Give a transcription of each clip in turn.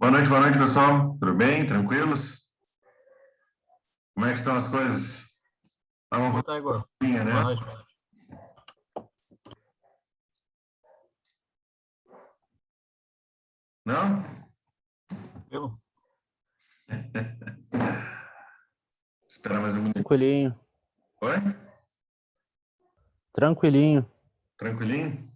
Boa noite, pessoal. Tudo bem? Tranquilos? Como é que estão as coisas? Tá uma Tá, Igor. roupinha, né? Boa noite. Não? Eu? Esperar mais um minuto. Tranquilinho, Oi? tranquilinho. Tranquilinho?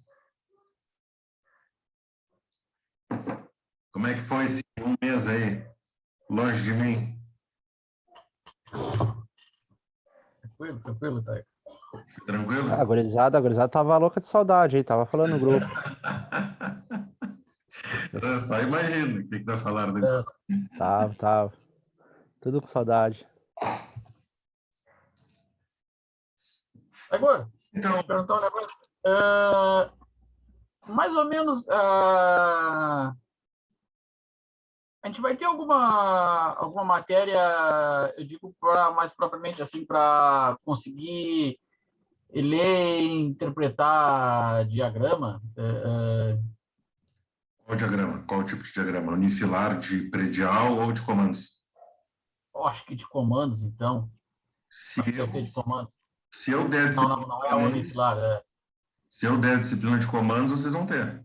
Como é que foi esse um mês aí, longe de mim? Tranquilo, tá. Tranquilo? A gurizada tava louca de saudade aí, tava falando no grupo. Eu só imagino o que tá falando. Tava. Tudo com saudade. Igor, Então, vou te perguntar um negócio. Mais ou menos, a gente vai ter alguma matéria, eu digo mais propriamente assim, para conseguir ler e interpretar diagrama? qual diagrama? Qual tipo de diagrama? Unifilar de predial ou de comandos? Acho que de comandos, então. Se Acho que eu, deve ser de comandos. se eu der Não é unifilar. se eu der disciplina de comandos, vocês vão ter,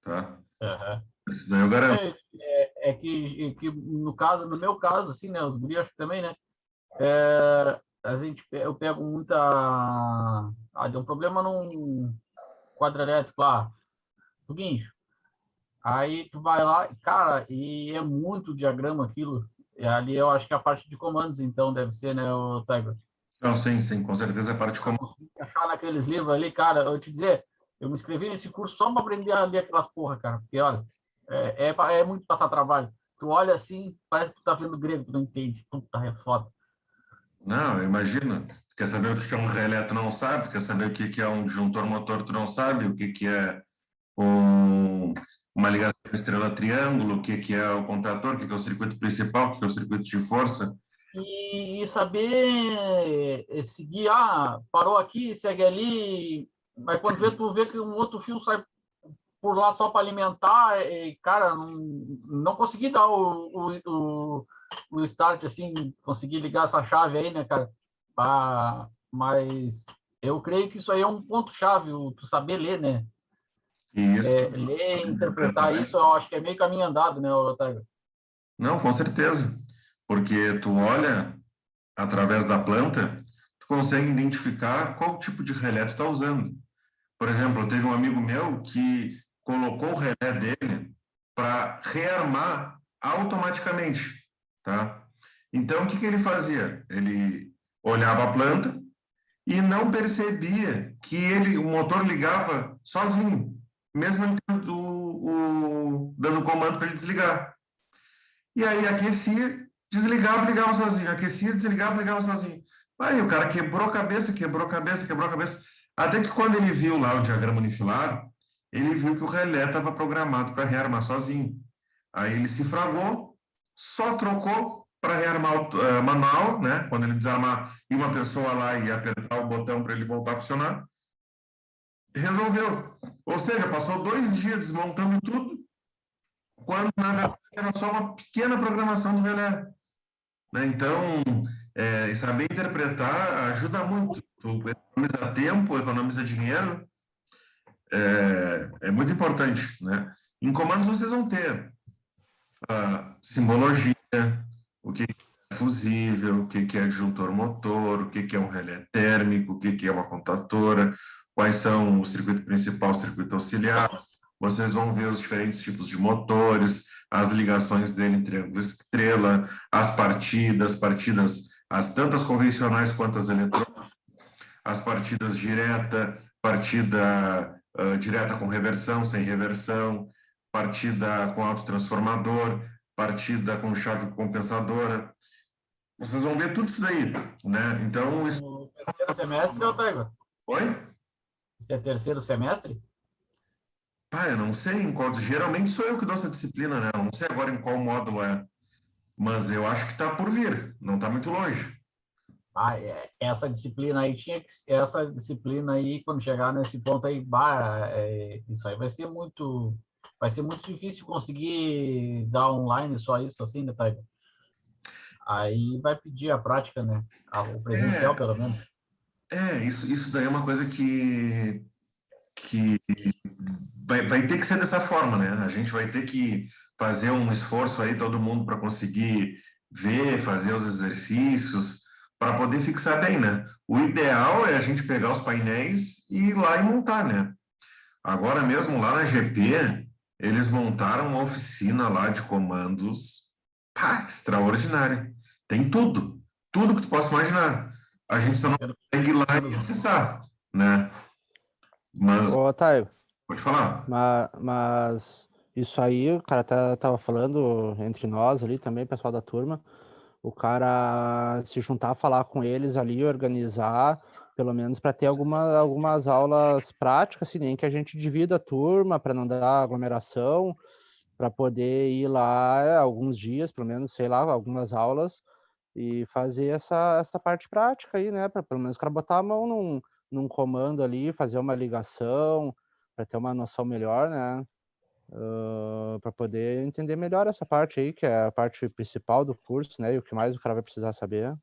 tá? Aham. Isso daí eu garanto. Que no caso, no meu caso, assim, né, os guris acho que também, né, eu pego muita, deu um problema num quadro elétrico lá, do guincho. Aí tu vai lá, cara, e é muito diagrama aquilo. E ali eu acho que é a parte de comandos, então, deve ser, né, o Tiger. Não, sim, com certeza é parte de comando. Consegui achar naqueles livros ali, cara, eu te dizer, eu me inscrevi nesse curso só para aprender a ler aquelas porra, cara, porque, olha, é muito passar trabalho. Tu olha assim, parece que tu tá vendo grego, tu não entende. Puta, é foda. Não, imagina. Quer saber o que é um relé, tu não sabe. Tu quer saber o que é um disjuntor motor, tu não sabe. O que é uma ligação estrela-triângulo, o que é o contator, o que é o circuito principal, o que é o circuito de força. E saber seguir, parou aqui, segue ali, mas quando tu vê que um outro fio sai por lá só para alimentar, cara, não consegui dar o start, assim, consegui ligar essa chave aí, né, cara? Mas eu creio que isso aí é um ponto-chave, tu saber ler, né? E isso. Ler e interpretar isso, eu acho que é meio caminho andado, né, Otávio? Não, com certeza. Porque tu olha através da planta, tu consegue identificar qual tipo de relé tu está usando. Por exemplo, teve um amigo meu que colocou o relé dele para rearmar automaticamente, tá? Então, o que ele fazia? Ele olhava a planta e não percebia que o motor ligava sozinho, mesmo ele dando comando para ele desligar. E aí aquecia, desligava, ligava sozinho, aquecia, desligava, ligava sozinho. Aí o cara quebrou a cabeça, até que quando ele viu lá o diagrama unifilar, ele viu que o relé estava programado para rearmar sozinho. Aí ele se fragou, só trocou para rearmar manual, né? Quando ele desarmar e uma pessoa lá e apertar o botão para ele voltar a funcionar, resolveu. Ou seja, passou 2 dias desmontando tudo, quando na verdade era só uma pequena programação do relé. Né? Então, saber interpretar ajuda muito. Tu economiza tempo, economiza dinheiro, é muito importante. Né? Em comandos vocês vão ter simbologia, o que é fusível, o que é disjuntor motor, o que é um relé térmico, o que é uma contatora, quais são o circuito principal, o circuito auxiliar. Vocês vão ver os diferentes tipos de motores, as ligações dele em triângulo estrela, as partidas, as tantas convencionais quanto as eletrônicas, as partidas partida direta com reversão, sem reversão, partida com autotransformador, partida com chave compensadora. Vocês vão ver tudo isso daí, né? Então, isso... No terceiro semestre, Otávio? Oi? Isso é terceiro semestre? Eu não sei em qual... Geralmente sou eu que dou essa disciplina, né? Eu não sei agora em qual módulo é. Mas eu acho que está por vir, não está muito longe. Essa disciplina aí quando chegar nesse ponto aí, isso aí vai ser muito, vai ser muito difícil conseguir dar online só isso assim, né, Taigo? Aí vai pedir a prática, né? O presencial, É, pelo menos. isso daí é uma coisa que vai ter que ser dessa forma, né? A gente vai ter que fazer um esforço aí, todo mundo, para conseguir ver, fazer os exercícios, para poder fixar bem, né? O ideal é a gente pegar os painéis e ir lá e montar, né? Agora mesmo lá na GP, eles montaram uma oficina lá de comandos, pá, extraordinária. Tem tudo que tu possa imaginar. A gente só não consegue ir lá e acessar, né? Mas Ô, Otávio, pode falar. mas isso aí, o cara tava falando entre nós ali também, pessoal da turma, o cara se juntar, falar com eles ali, organizar, pelo menos para ter algumas aulas práticas, assim, nem que a gente divida a turma para não dar aglomeração, para poder ir lá alguns dias, pelo menos, sei lá, algumas aulas e fazer essa parte prática aí, né? Para pelo menos o cara botar a mão num comando ali, fazer uma ligação, para ter uma noção melhor, né? Para poder entender melhor essa parte aí, que é a parte principal do curso, né? E o que mais o cara vai precisar saber.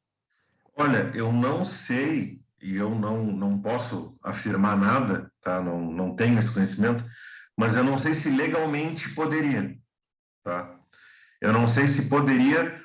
Olha, eu não sei e eu não posso afirmar nada, tá? Não tenho esse conhecimento, mas eu não sei se legalmente poderia, tá? Eu não sei se poderia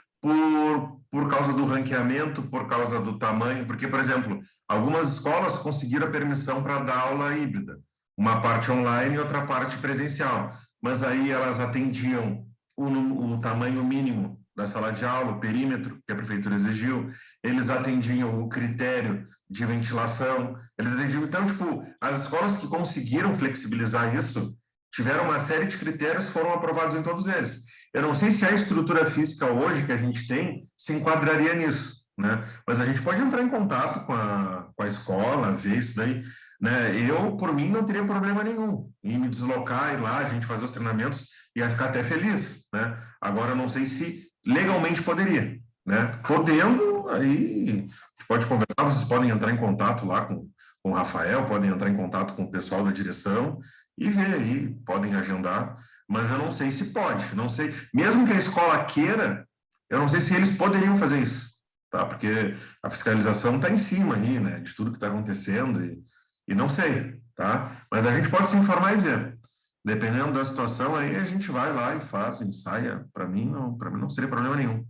por causa do ranqueamento, por causa do tamanho, porque, por exemplo, algumas escolas conseguiram a permissão para dar aula híbrida, uma parte online e outra parte presencial, mas aí elas atendiam o tamanho mínimo da sala de aula, o perímetro que a prefeitura exigiu, eles atendiam o critério de ventilação, eles atendiam, então, tipo, as escolas que conseguiram flexibilizar isso tiveram uma série de critérios que foram aprovados em todos eles. Eu não sei se a estrutura física hoje que a gente tem se enquadraria nisso, né? Mas a gente pode entrar em contato com a escola, ver isso daí, né? Eu, por mim, não teria problema nenhum em me deslocar, ir lá, a gente fazer os treinamentos, ia ficar até feliz, né? Agora, eu não sei se legalmente poderia, né? Podendo, aí a gente pode conversar, vocês podem entrar em contato lá com o Rafael, podem entrar em contato com o pessoal da direção e ver aí, podem agendar, mas eu não sei se pode, não sei, mesmo que a escola queira, eu não sei se eles poderiam fazer isso, tá? Porque a fiscalização está em cima aí, né, de tudo que está acontecendo e não sei, tá? Mas a gente pode se informar e ver. Dependendo da situação, aí a gente vai lá e faz, ensaia. Para mim não seria problema nenhum,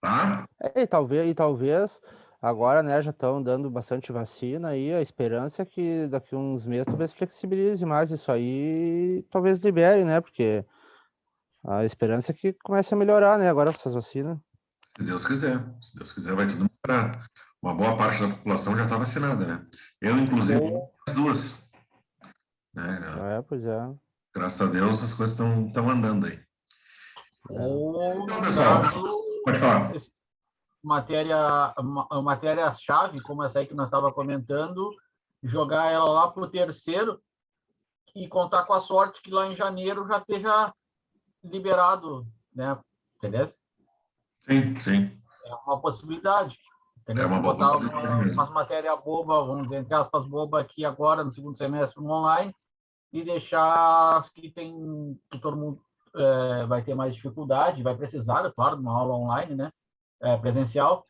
tá? E talvez agora, né, já estão dando bastante vacina aí, a esperança é que daqui uns meses talvez flexibilize mais isso aí, talvez libere, né? Porque a esperança é que comece a melhorar, né, agora com essas vacinas. Se Deus quiser, vai tudo melhorar. Uma boa parte da população já está vacinada, né? Eu, inclusive, Ou, as duas, né? É, pois é. Graças a Deus as coisas estão andando aí. É. ou Então, no pessoal, caso, pode falar. matéria-chave, como essa aí que nós estava comentando, jogar ela lá para o terceiro e contar com a sorte que lá em janeiro já esteja liberado, né? Entendeu? Sim, sim. É uma possibilidade. É Entendeu? uma Tu boa botar possibilidade umas mesmo. matérias bobas, vamos dizer, entre aspas, boba aqui agora, no segundo semestre, no online, e deixar as que todo mundo vai ter mais dificuldade, vai precisar, é claro, de uma aula online, né? Presencial,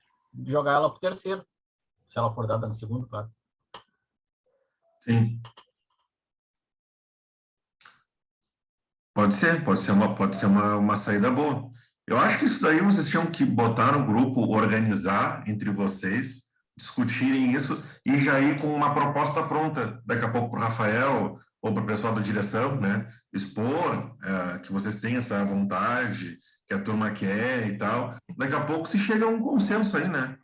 jogar ela para o terceiro, se ela for dada no segundo, claro. Sim. Pode ser uma saída boa. Eu acho que isso daí vocês tinham que botar no grupo, organizar entre vocês, discutirem isso e já ir com uma proposta pronta, daqui a pouco para o Rafael ou para o pessoal da direção, né? Expor que vocês têm essa vontade, que a turma quer e tal. Daqui a pouco se chega a um consenso aí, né?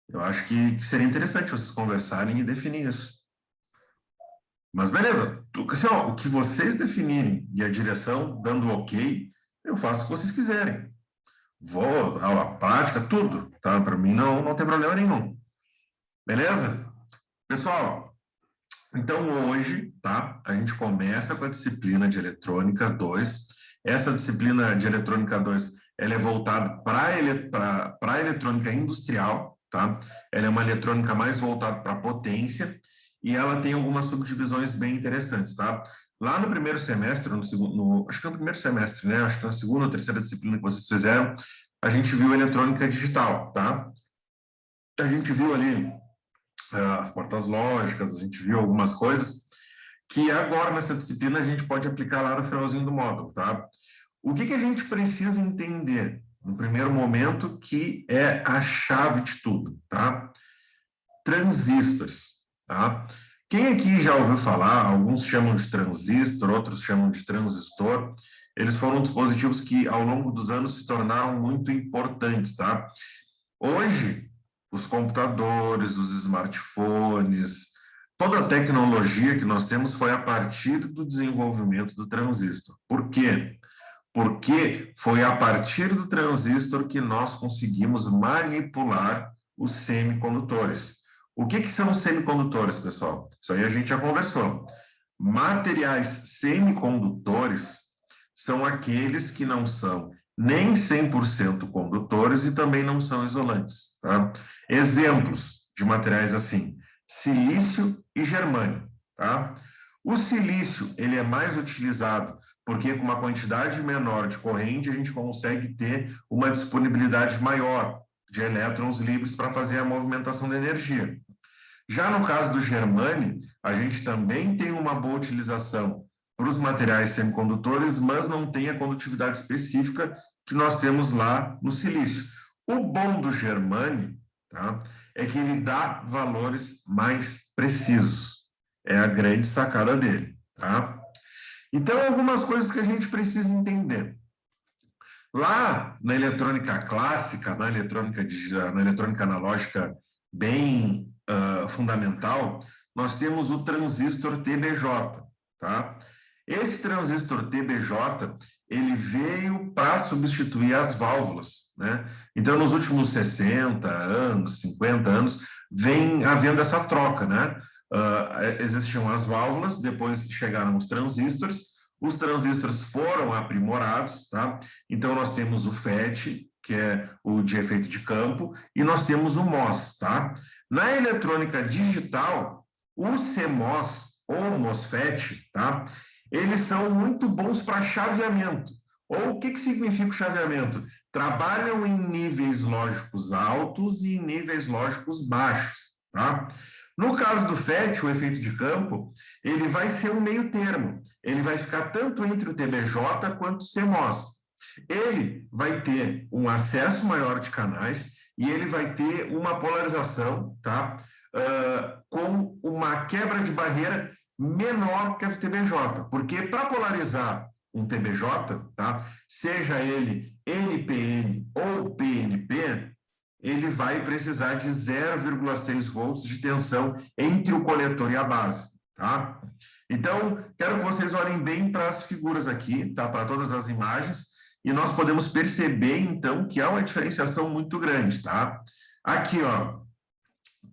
Eu acho que seria interessante vocês conversarem e definir isso. Mas beleza, assim, ó, o que vocês definirem e a direção dando ok, eu faço o que vocês quiserem. Vou, aula prática, tudo, tá? Para mim não tem problema nenhum. Beleza? Pessoal, então hoje, tá? A gente começa com a disciplina de eletrônica 2. Essa disciplina de eletrônica 2, ela é voltada para a eletrônica industrial, tá? Ela é uma eletrônica mais voltada para potência e ela tem algumas subdivisões bem interessantes, tá? Lá no primeiro semestre, no segundo, acho que no primeiro semestre, né? Acho que na segunda ou terceira disciplina que vocês fizeram, a gente viu eletrônica digital, tá? A gente viu ali as portas lógicas, a gente viu algumas coisas que agora nessa disciplina a gente pode aplicar lá no finalzinho do módulo, tá? O que a gente precisa entender no primeiro momento que é a chave de tudo, tá? Transistores, tá? Quem aqui já ouviu falar, alguns chamam de transistor, outros chamam de transistor, eles foram dispositivos que ao longo dos anos se tornaram muito importantes, tá? Hoje, os computadores, os smartphones, toda a tecnologia que nós temos foi a partir do desenvolvimento do transistor. Por quê? Porque foi a partir do transistor que nós conseguimos manipular os semicondutores. O que são os semicondutores, pessoal? Isso aí a gente já conversou. Materiais semicondutores são aqueles que não são nem 100% condutores e também não são isolantes. Tá? Exemplos de materiais assim, silício e germânio. Tá? O silício ele é mais utilizado porque com uma quantidade menor de corrente a gente consegue ter uma disponibilidade maior de elétrons livres para fazer a movimentação da energia. Já no caso do germânio, a gente também tem uma boa utilização para os materiais semicondutores, mas não tem a condutividade específica que nós temos lá no silício. O bom do germânio, tá, é que ele dá valores mais precisos. É a grande sacada dele, tá? Então, algumas coisas que a gente precisa entender. Lá na eletrônica clássica, na eletrônica analógica bem fundamental, nós temos o transistor TBJ, tá? Esse transistor TBJ, ele veio para substituir as válvulas, né? Então, nos últimos 60 anos, 50 anos, vem havendo essa troca, né? Existiam as válvulas, depois chegaram os transistores foram aprimorados, tá? Então, nós temos o FET, que é o de efeito de campo, e nós temos o MOS, tá? Na eletrônica digital, o CMOS ou MOSFET, tá? Eles são muito bons para chaveamento. Ou o que significa o chaveamento? Trabalham em níveis lógicos altos e em níveis lógicos baixos, tá? No caso do FET, o efeito de campo, ele vai ser um meio termo. Ele vai ficar tanto entre o TBJ quanto o CMOS. Ele vai ter um acesso maior de canais e ele vai ter uma polarização, tá? Com uma quebra de barreira menor que a do TBJ. Porque para polarizar um TBJ, tá? Seja ele NPN ou PNP, ele vai precisar de 0,6 volts de tensão entre o coletor e a base, tá? Então, quero que vocês olhem bem para as figuras aqui, tá? Para todas as imagens, e nós podemos perceber, então, que há uma diferenciação muito grande, tá? Aqui, ó,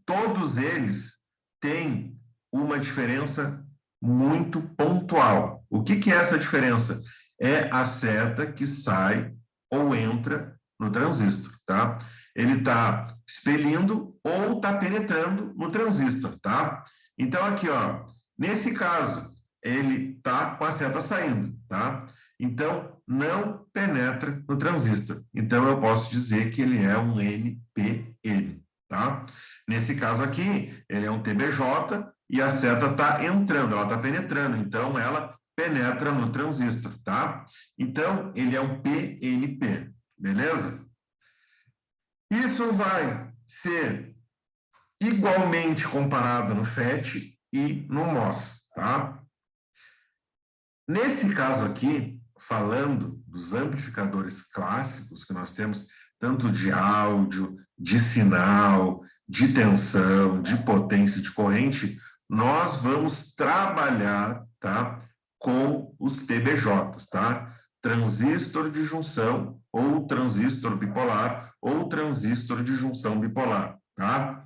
todos eles têm uma diferença muito pontual. O que é essa diferença? É a seta que sai ou entra no transistor, tá? Ele está expelindo ou está penetrando no transistor, tá? Então, aqui, ó, nesse caso, ele está com a seta saindo, tá? Então, não penetra no transistor. Então, eu posso dizer que ele é um NPN, tá? Nesse caso aqui, ele é um TBJ e a seta está entrando, ela está penetrando. Então, ela penetra no transistor, tá? Então, ele é um PNP, beleza? Isso vai ser igualmente comparado no FET e no MOS, tá? Nesse caso aqui, falando dos amplificadores clássicos que nós temos, tanto de áudio, de sinal, de tensão, de potência e de corrente, nós vamos trabalhar, tá, com os TBJs, tá? Transistor de junção ou transistor bipolar ou transistor de junção bipolar, tá?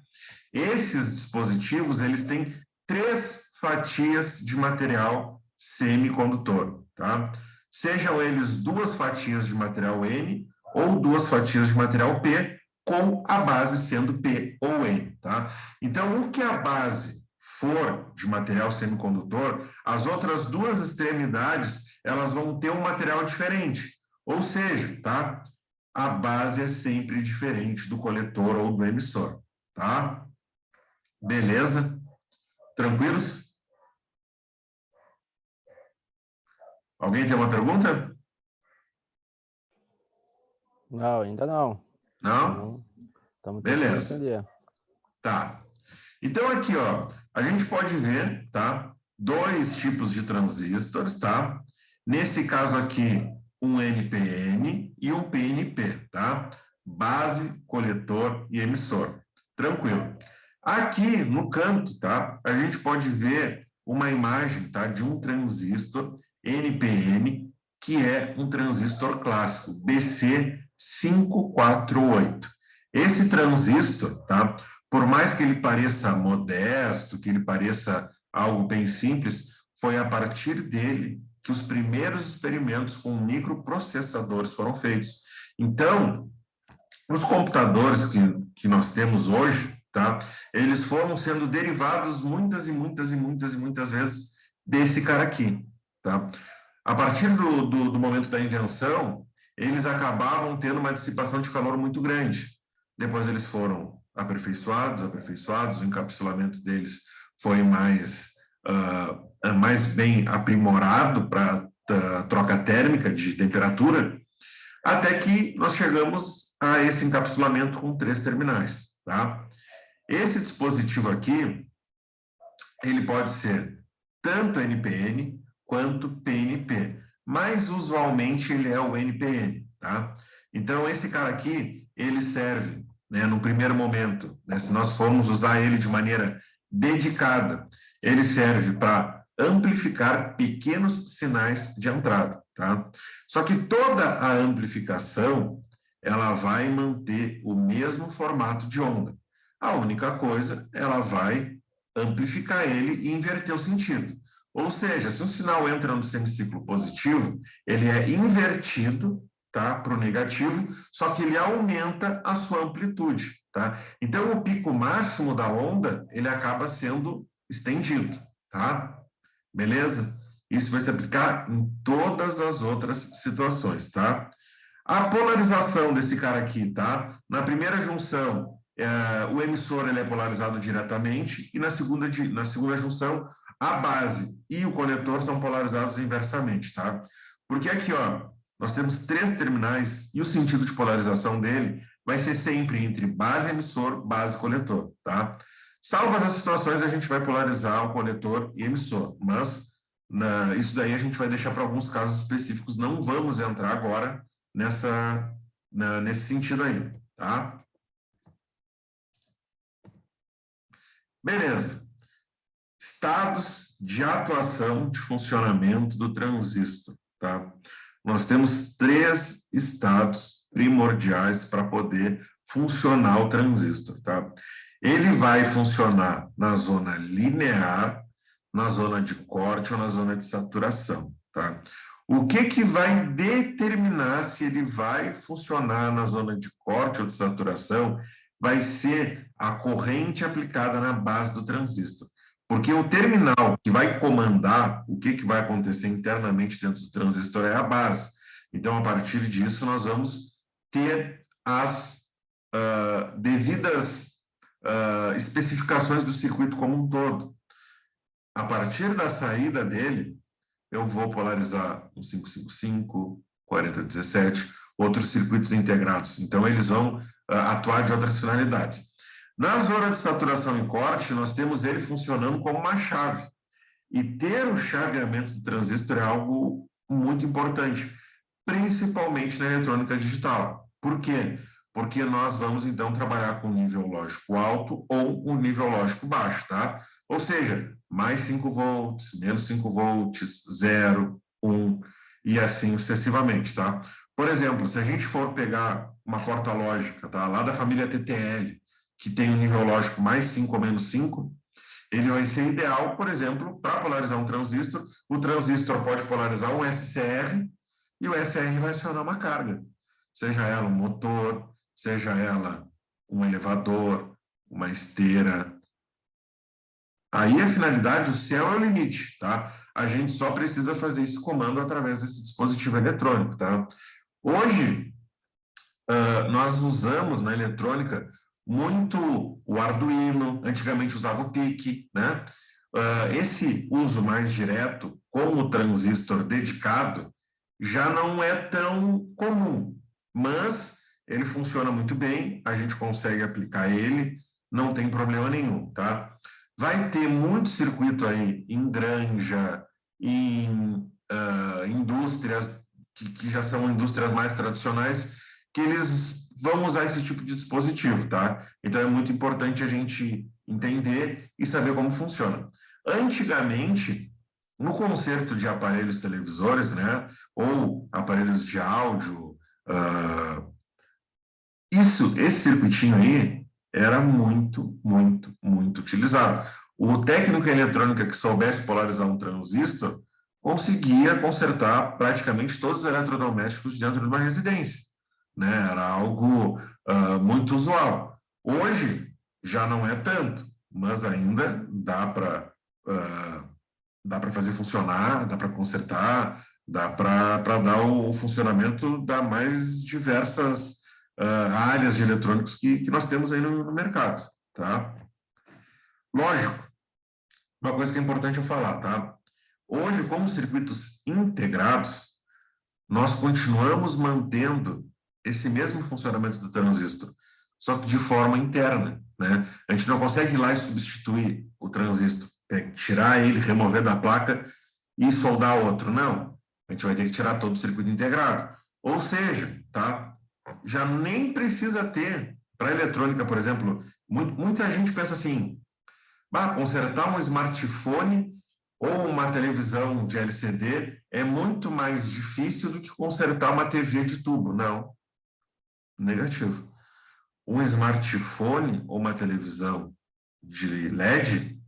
Esses dispositivos, eles têm 3 fatias de material semicondutor, tá? Sejam eles 2 fatias de material N ou 2 fatias de material P, com a base sendo P ou N, tá? Então, o que a base for de material semicondutor, as outras duas extremidades, elas vão ter um material diferente. Ou seja, tá? A base é sempre diferente do coletor ou do emissor, tá? Beleza? Tranquilos? Alguém tem uma pergunta? Não, ainda não. Não? Estamos tentando Beleza. entender. Tá. Então, aqui, ó, a gente pode ver, tá? Dois tipos de transistores, tá? Nesse caso aqui, um NPN e um PNP, tá? Base, coletor e emissor. Tranquilo. Aqui no canto, tá? A gente pode ver uma imagem, tá? De um transistor NPN, que é um transistor clássico, BC548. Esse transistor, tá? Por mais que ele pareça modesto, que ele pareça algo bem simples, foi a partir dele que os primeiros experimentos com microprocessadores foram feitos. Então, os computadores que nós temos hoje, tá? Eles foram sendo derivados muitas e muitas e muitas e muitas vezes desse cara aqui, tá? A partir do momento da invenção, eles acabavam tendo uma dissipação de calor muito grande. Depois eles foram aperfeiçoados, o encapsulamento deles foi mais bem aprimorado para troca térmica de temperatura, até que nós chegamos a esse encapsulamento com 3 terminais, tá? Esse dispositivo aqui, ele pode ser tanto NPN quanto PNP, mas usualmente ele é o NPN, tá? Então, esse cara aqui, ele serve, né, no primeiro momento, né, se nós formos usar ele de maneira dedicada, ele serve para amplificar pequenos sinais de entrada, tá? Só que toda a amplificação, ela vai manter o mesmo formato de onda. A única coisa, ela vai amplificar ele e inverter o sentido. Ou seja, se o sinal entra no semiciclo positivo, ele é invertido, tá, para o negativo, só que ele aumenta a sua amplitude, tá? Então, o pico máximo da onda, ele acaba sendo estendido, tá? Beleza? Isso vai se aplicar em todas as outras situações, tá? A polarização desse cara aqui, tá? Na primeira junção, o emissor ele é polarizado diretamente e na segunda junção, a base e o coletor são polarizados inversamente, tá? Porque aqui, ó, nós temos 3 terminais e o sentido de polarização dele vai ser sempre entre base emissor, base coletor, tá? Salvo as situações, a gente vai polarizar o coletor e emissor, mas isso daí a gente vai deixar para alguns casos específicos, não vamos entrar agora nesse sentido aí, tá? Beleza. Estados de atuação de funcionamento do transistor, tá? Nós temos 3 estados primordiais para poder funcionar o transistor, tá? Ele vai funcionar na zona linear, na zona de corte ou na zona de saturação, tá? O que vai determinar se ele vai funcionar na zona de corte ou de saturação vai ser a corrente aplicada na base do transistor. Porque o terminal que vai comandar o que vai acontecer internamente dentro do transistor é a base. Então, a partir disso, nós vamos ter as devidas especificações do circuito como um todo. A partir da saída dele, eu vou polarizar um 555, 4017, outros circuitos integrados. Então, eles vão atuar de outras finalidades. Na zona de saturação e corte, nós temos ele funcionando como uma chave. E ter o chaveamento do transistor é algo muito importante, principalmente na eletrônica digital. Por quê? Porque nós vamos, então, trabalhar com nível lógico alto ou um nível lógico baixo, tá? Ou seja, mais 5 volts, menos 5 volts, 0, 1 e assim sucessivamente, tá? Por exemplo, se a gente for pegar uma porta lógica, tá? Lá da família TTL, que tem um nível lógico mais 5 ou menos 5, ele vai ser ideal, por exemplo, para polarizar um transistor. O transistor pode polarizar um SCR e o SCR vai acionar uma carga, seja ela um motor, seja ela um elevador, uma esteira, Aí a finalidade, o céu é o limite, tá? A gente só precisa fazer esse comando através desse dispositivo eletrônico, tá? Hoje, nós usamos na eletrônica muito o Arduino, antigamente usava o PIC, né? Esse uso mais direto com o transistor dedicado já não é tão comum, mas ele funciona muito bem, a gente consegue aplicar ele, não tem problema nenhum, tá? Vai ter muito circuito aí em granja, em indústrias que já são indústrias mais tradicionais, que eles vão usar esse tipo de dispositivo, tá? Então é muito importante a gente entender e saber como funciona. Antigamente, no conserto de aparelhos televisores, né, ou aparelhos de áudio, esse circuitinho aí era muito, muito, muito utilizado. O técnico em eletrônica que soubesse polarizar um transistor conseguia consertar praticamente todos os eletrodomésticos dentro de uma residência, né? Era algo muito usual. Hoje já não é tanto, mas ainda dá para fazer funcionar, dá para consertar, dá para dar o funcionamento das mais diversas áreas de eletrônicos que nós temos aí no mercado, tá? Lógico, uma coisa que é importante eu falar, tá? Hoje, como circuitos integrados, nós continuamos mantendo esse mesmo funcionamento do transistor, só que de forma interna, né? A gente não consegue ir lá e substituir o transistor, tirar ele, remover da placa e soldar outro, não. A gente vai ter que tirar todo o circuito integrado. Ou seja, tá? Já nem precisa ter, para eletrônica, por exemplo, muita gente pensa assim, consertar um smartphone ou uma televisão de LCD é muito mais difícil do que consertar uma TV de tubo. Não, negativo. Um smartphone ou uma televisão de LED,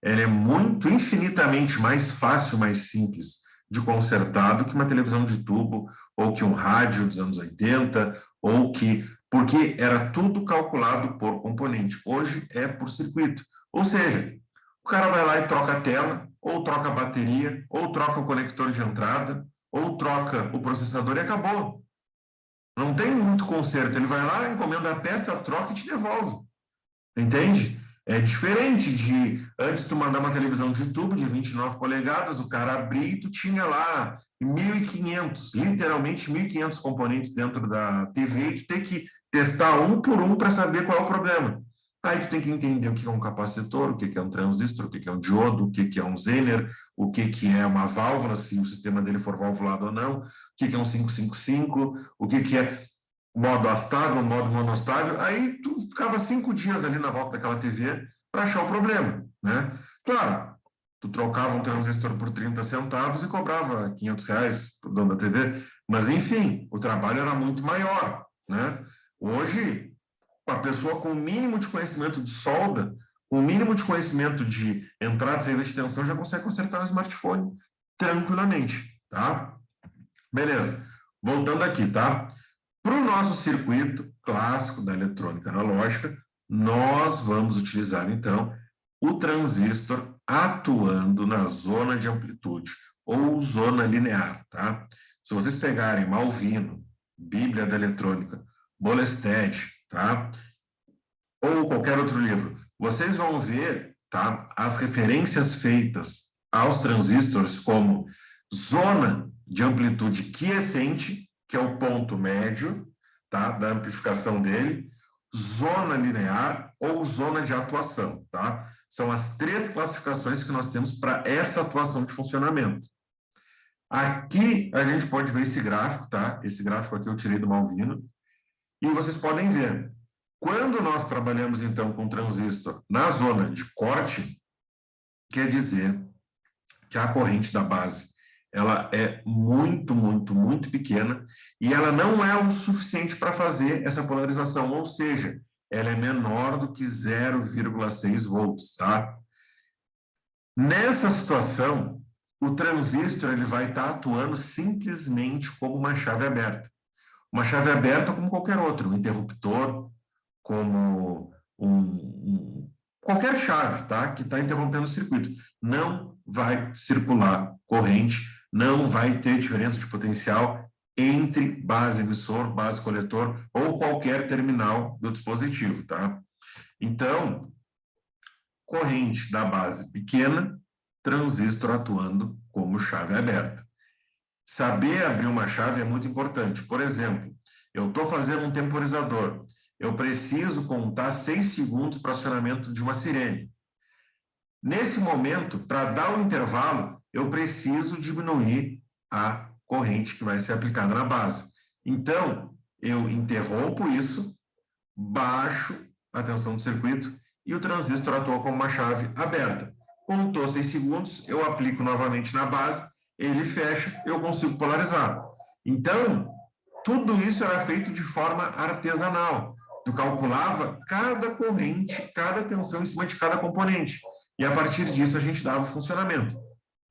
ela é muito, infinitamente mais fácil, mais simples de consertar do que uma televisão de tubo ou que um rádio dos anos 80, ou que... Porque era tudo calculado por componente. Hoje é por circuito. Ou seja, o cara vai lá e troca a tela, ou troca a bateria, ou troca o conector de entrada, ou troca o processador e acabou. Não tem muito conserto. Ele vai lá, encomenda a peça, troca e te devolve. Entende? É diferente de antes tu mandar uma televisão de tubo de 29 polegadas, o cara abrir e tu tinha lá 1.500, literalmente 1.500 componentes dentro da TV e tu tem que testar um por um para saber qual é o problema. Aí tu tem que entender o que é um capacitor, o que é um transistor, o que é um diodo, o que é um Zener, o que é uma válvula, se o sistema dele for valvulado ou não, o que é um 555, o que é modo astável, modo monostável. Aí tu ficava 5 dias ali na volta daquela TV para achar o problema, né? Claro, tu trocava um transistor por 30 centavos e cobrava R$ 500 para o dono da TV, mas enfim, o trabalho era muito maior, né? Hoje, a pessoa com o mínimo de conhecimento de solda, com o mínimo de conhecimento de entrada e saída de tensão, já consegue consertar um smartphone tranquilamente, tá? Beleza. Voltando aqui, tá? Para o nosso circuito clássico da eletrônica analógica, nós vamos utilizar, então, o transistor atuando na zona de amplitude, ou zona linear, tá? Se vocês pegarem Malvino, Bíblia da Eletrônica, Bolestad, tá? Ou qualquer outro livro, vocês vão ver, tá, as referências feitas aos transistores como zona de amplitude quiescente, que é o ponto médio, tá, da amplificação dele, zona linear ou zona de atuação, tá? São as 3 classificações que nós temos para essa atuação de funcionamento. Aqui a gente pode ver esse gráfico, tá? Esse gráfico aqui eu tirei do Malvino, e vocês podem ver. Quando nós trabalhamos, então, com transistor na zona de corte, quer dizer que a corrente da base ela é muito, muito, muito pequena e ela não é o suficiente para fazer essa polarização, ou seja, ela é menor do que 0,6 volts, tá? Nessa situação, o transistor ele vai estar atuando simplesmente como uma chave aberta. Uma chave aberta como qualquer outro, um interruptor, como qualquer chave, tá? Que está interrompendo o circuito. Não vai circular corrente, não vai ter diferença de potencial entre base emissor, base coletor ou qualquer terminal do dispositivo, tá? Então, corrente da base pequena, transistor atuando como chave aberta. Saber abrir uma chave é muito importante. Por exemplo, eu estou fazendo um temporizador. Eu preciso contar 6 segundos para acionamento de uma sirene. Nesse momento, para dar o intervalo, eu preciso diminuir a corrente que vai ser aplicada na base. Então, eu interrompo isso, baixo a tensão do circuito e o transistor atua como uma chave aberta. Contou 6 segundos, eu aplico novamente na base, ele fecha, eu consigo polarizar. Então, tudo isso era feito de forma artesanal. Tu calculava cada corrente, cada tensão em cima de cada componente. E a partir disso a gente dava o funcionamento.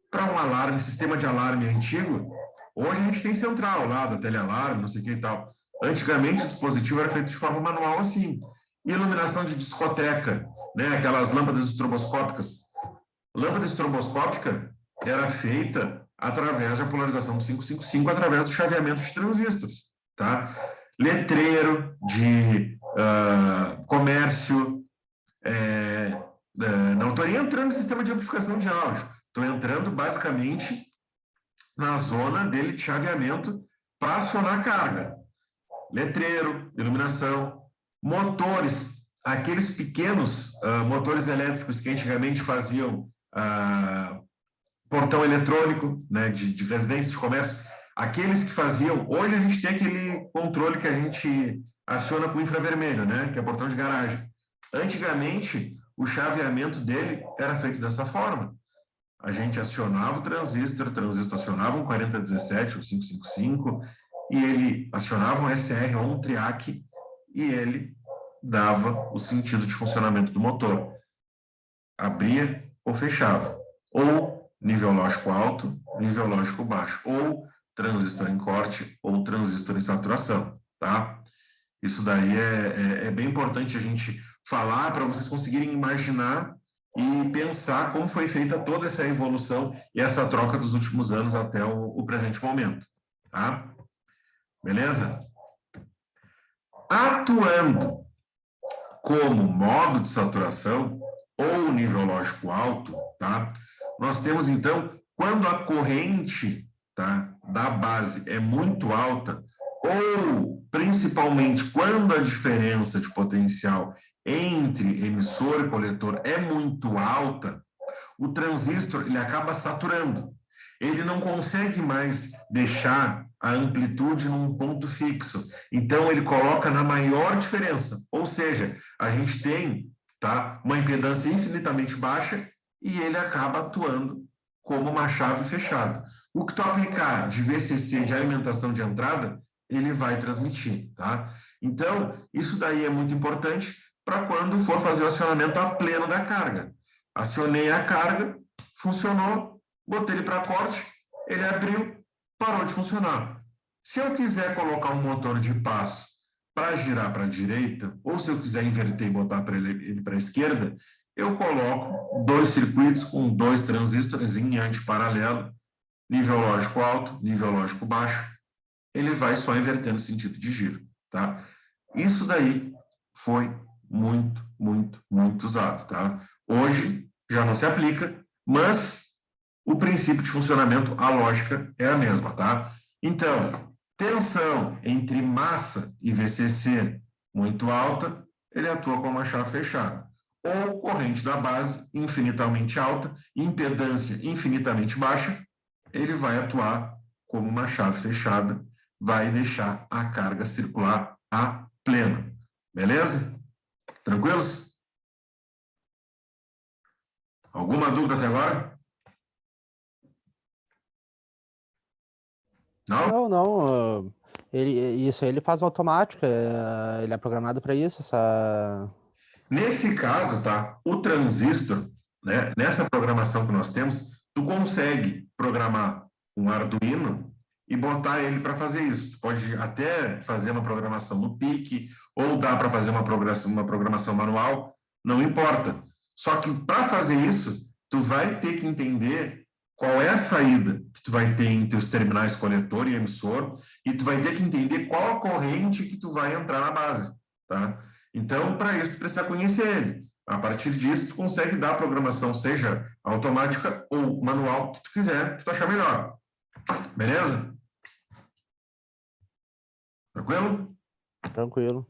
Para um alarme, sistema de alarme antigo, hoje a gente tem central lá, da telealarme, não sei o que e tal. Antigamente o dispositivo era feito de forma manual assim. Iluminação de discoteca, né? Aquelas lâmpadas estroboscópicas. Lâmpada estroboscópica era feita através da polarização do 555, através do chaveamento de transistores, tá? Letreiro de comércio, não estou nem entrando no sistema de amplificação de áudio, estou entrando basicamente na zona dele de chaveamento para acionar a carga. Letreiro, iluminação, motores, aqueles pequenos motores elétricos que antigamente faziam portão eletrônico, né, de residência, de comércio, aqueles que faziam, hoje a gente tem aquele controle que a gente aciona com infravermelho, né, que é portão de garagem. Antigamente, o chaveamento dele era feito dessa forma. A gente acionava o transistor acionava um 4017, um 555, e ele acionava um SR ou um triac, e ele dava o sentido de funcionamento do motor. Abria ou fechava. Ou nível lógico alto, nível lógico baixo. Ou transistor em corte, ou transistor em saturação, tá? Isso daí é bem importante a gente falar para vocês conseguirem imaginar e pensar como foi feita toda essa evolução e essa troca dos últimos anos até o presente momento, tá? Beleza? Atuando como modo de saturação ou nível lógico alto, tá? Nós temos, então, quando a corrente, tá, da base é muito alta, ou principalmente quando a diferença de potencial entre emissor e coletor é muito alta, o transistor ele acaba saturando. Ele não consegue mais deixar a amplitude num ponto fixo. Então, ele coloca na maior diferença. Ou seja, a gente tem, tá, uma impedância infinitamente baixa e ele acaba atuando como uma chave fechada. O que tu aplicar de VCC, de alimentação de entrada, ele vai transmitir, tá? Então, isso daí é muito importante para quando for fazer o acionamento a pleno da carga. Acionei a carga, funcionou, botei ele para corte, ele abriu, parou de funcionar. Se eu quiser colocar um motor de passo para girar para a direita, ou se eu quiser inverter e botar ele para a esquerda, eu coloco 2 circuitos com 2 transistores em antiparalelo, nível lógico alto, nível lógico baixo, ele vai só invertendo o sentido de giro, tá? Isso daí foi muito, muito, muito usado, tá? Hoje já não se aplica, mas o princípio de funcionamento, a lógica é a mesma, tá? Então, tensão entre massa e VCC muito alta, ele atua como uma chave fechada. Ou corrente da base infinitamente alta, impedância infinitamente baixa, ele vai atuar como uma chave fechada, vai deixar a carga circular a pleno. Beleza? Tranquilos? Alguma dúvida até agora? Não? Não. Isso aí ele faz automático, ele é programado para isso. Nesse caso, tá? O transistor, né? Nessa programação que nós temos, tu consegue programar um Arduino e botar ele para fazer isso. Tu pode até fazer uma programação no PIC, ou dá para fazer uma programação manual, não importa. Só que para fazer isso, tu vai ter que entender qual é a saída que tu vai ter entre os terminais coletor e emissor, e tu vai ter que entender qual a corrente que tu vai entrar na base, tá? Então, para isso, tu precisa conhecer ele. A partir disso, tu consegue dar a programação, seja automática ou manual, que tu quiser, que tu achar melhor. Beleza? Tranquilo? Tranquilo.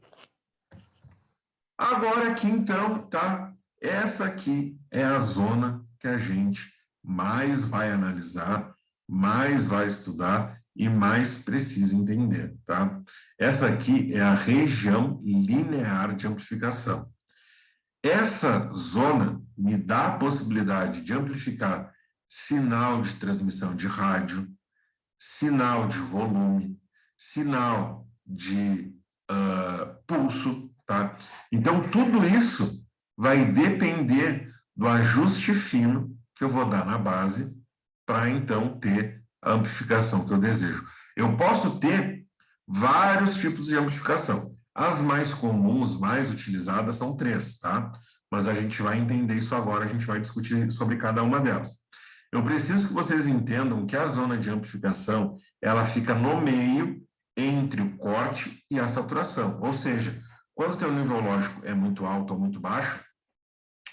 Agora aqui, então, tá? Essa aqui é a zona que a gente mais vai analisar, mais vai estudar e mais precisa entender, tá? Essa aqui é a região linear de amplificação. Essa zona me dá a possibilidade de amplificar sinal de transmissão de rádio, sinal de volume, sinal de pulso, tá? Então, tudo isso vai depender do ajuste fino que eu vou dar na base para, então, ter a amplificação que eu desejo. Eu posso ter vários tipos de amplificação. As mais comuns, mais utilizadas, são 3, tá? Mas a gente vai entender isso agora, a gente vai discutir sobre cada uma delas. Eu preciso que vocês entendam que a zona de amplificação, ela fica no meio entre o corte e a saturação. Ou seja, quando o teu nível lógico é muito alto ou muito baixo,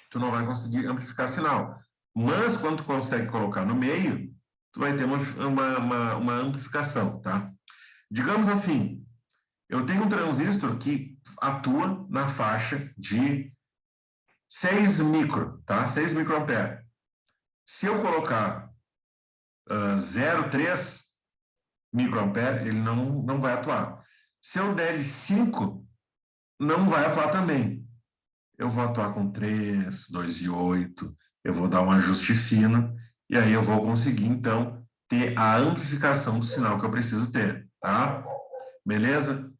tu não vai conseguir amplificar sinal. Mas quando tu consegue colocar no meio, tu vai ter uma amplificação, tá? Digamos assim, eu tenho um transistor que atua na faixa de 6 micro, tá? 6 microampere. Se eu colocar 0,3 microampere, ele não vai atuar. Se eu der 5, não vai atuar também. Eu vou atuar com 3, 2,8, eu vou dar um ajuste fino, e aí eu vou conseguir, então, ter a amplificação do sinal que eu preciso ter, tá? Beleza?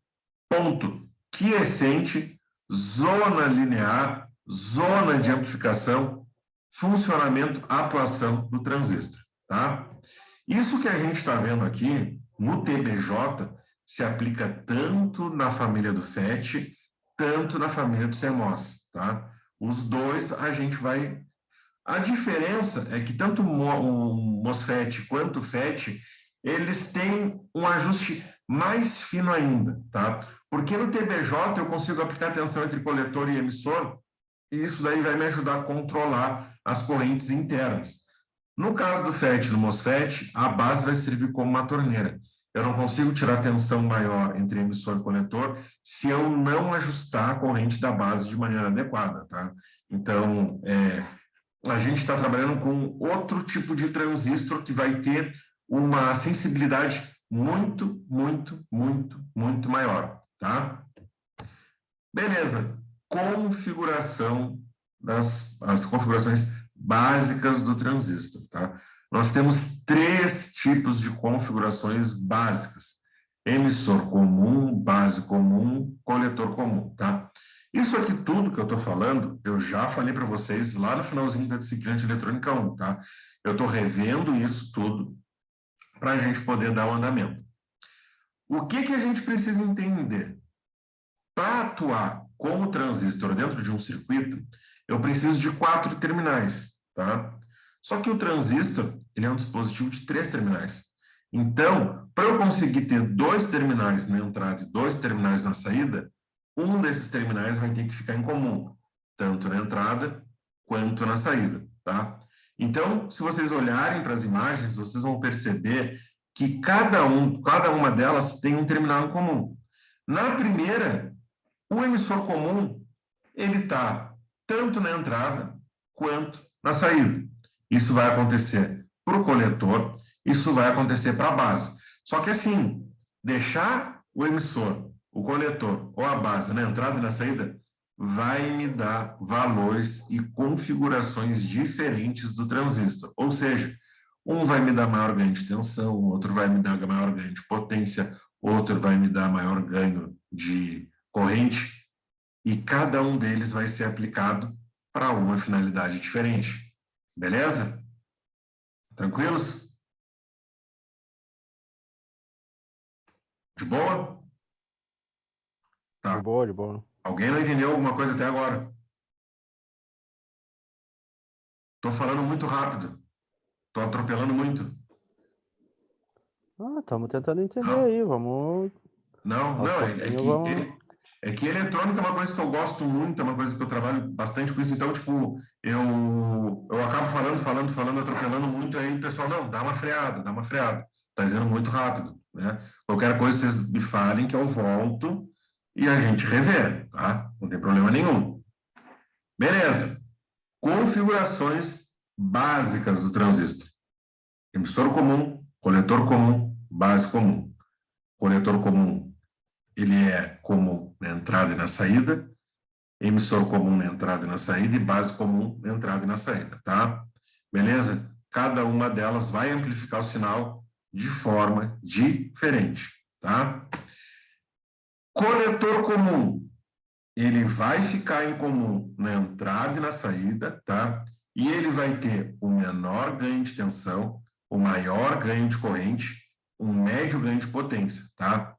Ponto. Quiescente, zona linear, zona de amplificação, funcionamento, atuação do transistor, tá? Isso que a gente está vendo aqui, no TBJ, se aplica tanto na família do FET, tanto na família do CMOS, tá? Os dois a gente vai... A diferença é que tanto o MOSFET quanto o FET, eles têm um ajuste mais fino ainda, tá? Porque no TBJ eu consigo aplicar tensão entre coletor e emissor, e isso daí vai me ajudar a controlar as correntes internas. No caso do FET e do MOSFET, a base vai servir como uma torneira. Eu não consigo tirar tensão maior entre emissor e coletor se eu não ajustar a corrente da base de maneira adequada, tá? Então, a gente está trabalhando com outro tipo de transistor que vai ter uma sensibilidade muito, muito, muito, muito maior, tá? Beleza. Configuração as configurações básicas do transistor, tá? Nós temos 3 tipos de configurações básicas: emissor comum, base comum, coletor comum, tá? Isso aqui tudo que eu estou falando, eu já falei para vocês lá no finalzinho da disciplina de eletrônica 1, tá? Eu estou revendo isso tudo para a gente poder dar o andamento. O que a gente precisa entender? Para atuar como transistor dentro de um circuito, eu preciso de 4 terminais, tá? Só que o transistor, ele é um dispositivo de 3 terminais. Então, para eu conseguir ter 2 terminais na entrada e 2 terminais na saída, um desses terminais vai ter que ficar em comum, tanto na entrada quanto na saída, tá? Então, se vocês olharem para as imagens, vocês vão perceber que cada uma delas tem um terminal em comum. Na primeira, o emissor comum, ele está tanto na entrada quanto na saída. Isso vai acontecer para o coletor, isso vai acontecer para a base. Só que assim, deixar o emissor, o coletor ou a base na entrada e na saída vai me dar valores e configurações diferentes do transistor. Ou seja, um vai me dar maior ganho de tensão, outro vai me dar maior ganho de potência, outro vai me dar maior ganho de corrente, e cada um deles vai ser aplicado para uma finalidade diferente. Beleza? Tranquilos? De boa? Tá. De boa, de boa. Alguém não entendeu alguma coisa até agora? Tô falando muito rápido. Tô atropelando muito. Estamos tentando entender Não, aí, vamos. não, Aos não. pouquinhos vamos. É que eletrônica é uma coisa que eu gosto muito, é uma coisa que eu trabalho bastante com isso. Então, tipo, eu acabo falando, atropelando muito. Aí o pessoal, não, dá uma freada, dá uma freada. Tá dizendo muito rápido, né? Qualquer coisa vocês me falem que eu volto e a gente revê, tá? Não tem problema nenhum. Beleza. Configurações básicas do transistor. Emissor comum, coletor comum, base comum. Coletor comum, ele é comum na entrada e na saída. Emissor comum na entrada e na saída e base comum na entrada e na saída, tá? Beleza? Cada uma delas vai amplificar o sinal de forma diferente, tá? Coletor comum, ele vai ficar em comum na entrada e na saída, tá? E ele vai ter o menor ganho de tensão, o maior ganho de corrente, um médio ganho de potência, tá?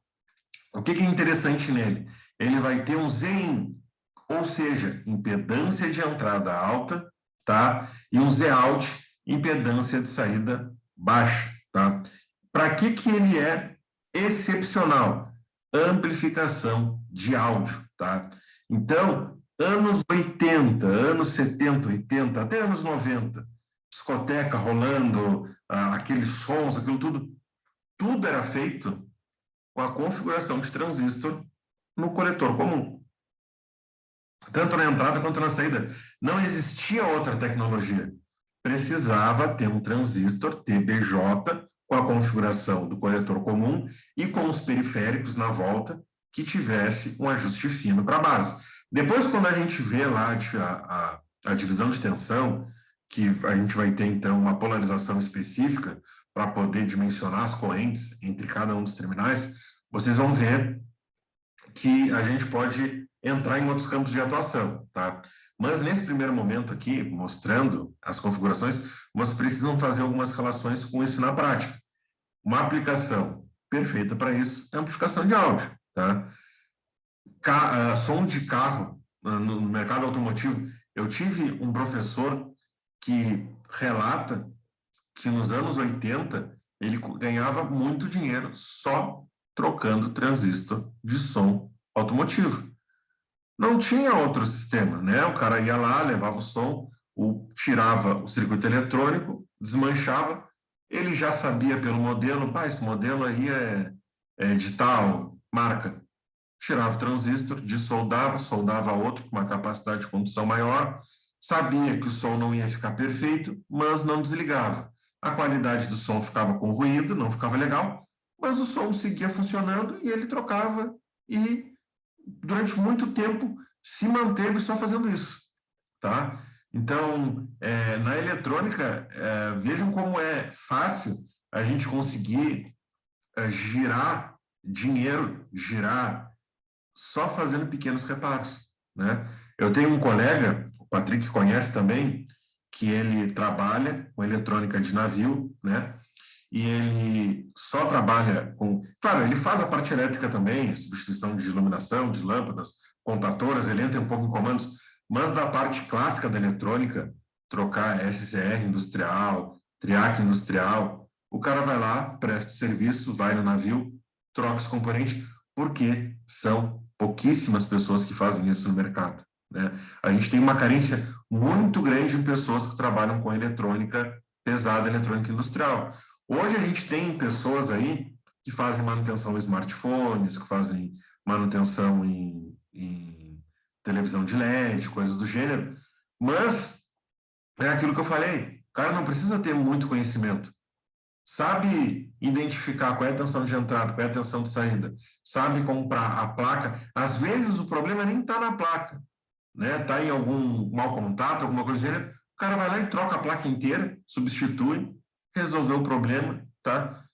O que é interessante nele? Ele vai ter um Zin, ou seja, impedância de entrada alta, tá? E um Z-out, impedância de saída baixa, tá? Para que ele é excepcional? Amplificação de áudio, tá? Então, anos 80, anos 70, 80, até anos 90, discoteca rolando, aqueles sons, aquilo tudo era feito com a configuração de transistor no coletor comum. Tanto na entrada quanto na saída. Não existia outra tecnologia. Precisava ter um transistor TBJ com a configuração do coletor comum e com os periféricos na volta que tivesse um ajuste fino para a base. Depois, quando a gente vê lá a divisão de tensão, que a gente vai ter, então, uma polarização específica para poder dimensionar as correntes entre cada um dos terminais, vocês vão ver que a gente pode entrar em outros campos de atuação, tá? Mas nesse primeiro momento aqui, mostrando as configurações, vocês precisam fazer algumas relações com isso na prática. Uma aplicação perfeita para isso é a amplificação de áudio, tá? Som de carro no mercado automotivo. Eu tive um professor que relata que nos anos 80 ele ganhava muito dinheiro só trocando transistor de som automotivo. Não tinha outro sistema, né? O cara ia lá, levava o som, tirava o circuito eletrônico, desmanchava, ele já sabia pelo modelo, esse modelo aí é de tal marca. Tirava o transistor, soldava outro com uma capacidade de condução maior, sabia que o som não ia ficar perfeito, mas não desligava. A qualidade do som ficava com ruído, não ficava legal, mas o som seguia funcionando e ele trocava e durante muito tempo se manteve só fazendo isso, tá? Então, na eletrônica, vejam como é fácil a gente conseguir girar dinheiro, girar só fazendo pequenos reparos, né? Eu tenho um colega, o Patrick conhece também, que ele trabalha com eletrônica de navio, né? E ele só trabalha com... Claro, ele faz a parte elétrica também, substituição de iluminação, de lâmpadas, contatoras, ele entra um pouco em comandos, mas da parte clássica da eletrônica, trocar SCR industrial, triac industrial, o cara vai lá, presta o serviço, vai no navio, troca os componentes, porque são pouquíssimas pessoas que fazem isso no mercado, né? A gente tem uma carência muito grande em pessoas que trabalham com eletrônica pesada, eletrônica industrial. Hoje a gente tem pessoas aí que fazem manutenção em smartphones, que fazem manutenção em televisão de LED, coisas do gênero, mas é aquilo que eu falei, o cara não precisa ter muito conhecimento. Sabe identificar qual é a tensão de entrada, qual é a tensão de saída, sabe comprar a placa. Às vezes o problema nem está na placa, né? Está em algum mau contato, alguma coisa do gênero, o cara vai lá e troca a placa inteira, substitui, resolveu o problema, tá?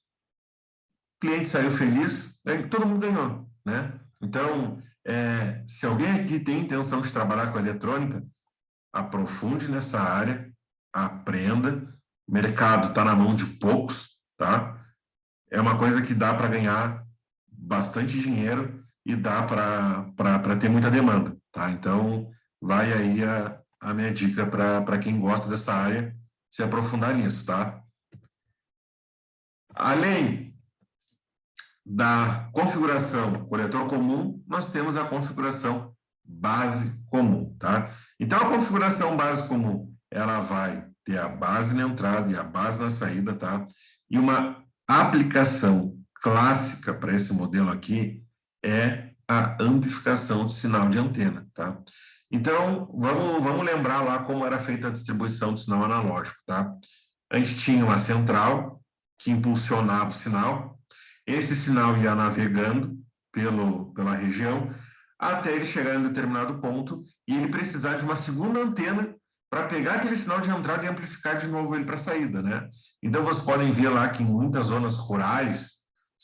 O cliente saiu feliz, né? Todo mundo ganhou, né? Então, se alguém aqui tem intenção de trabalhar com eletrônica, aprofunde nessa área, aprenda. O mercado está na mão de poucos, tá? É uma coisa que dá para ganhar bastante dinheiro e dá para ter muita demanda, tá? Então, vai aí a minha dica para quem gosta dessa área se aprofundar nisso, tá? Além da configuração coletor comum, nós temos a configuração base comum, tá? Então, a configuração base comum, ela vai ter a base na entrada e a base na saída, tá? E uma aplicação clássica para esse modelo aqui é a amplificação do sinal de antena, tá? Então, vamos lembrar lá como era feita a distribuição do sinal analógico, tá? A gente tinha uma central que impulsionava o sinal, esse sinal ia navegando pela região até ele chegar em um determinado ponto e ele precisar de uma segunda antena para pegar aquele sinal de entrada e amplificar de novo ele para a saída, né? Então, vocês podem ver lá que em muitas zonas rurais,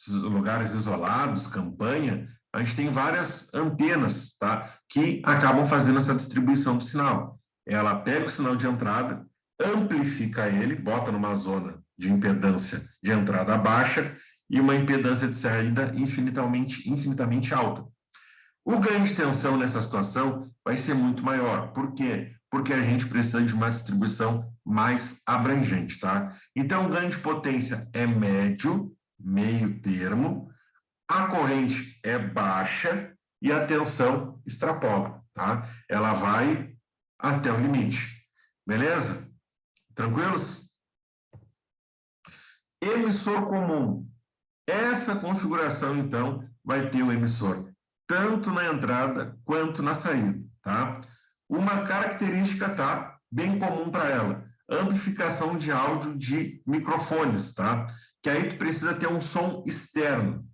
lugares isolados, campanha, a gente tem várias antenas, tá? Que acabam fazendo essa distribuição do sinal. Ela pega o sinal de entrada, amplifica ele, bota numa zona de impedância de entrada baixa e uma impedância de saída infinitamente alta. O ganho de tensão nessa situação vai ser muito maior. Por quê? Porque a gente precisa de uma distribuição mais abrangente, tá? Então, o ganho de potência é médio, meio termo, a corrente é baixa e a tensão extrapola, tá? Ela vai até o limite. Beleza? Tranquilos? Emissor comum. Essa configuração, então, vai ter o emissor tanto na entrada quanto na saída, tá? Uma característica, tá? Bem comum para ela, amplificação de áudio de microfones, tá? Que aí tu precisa ter um som externo.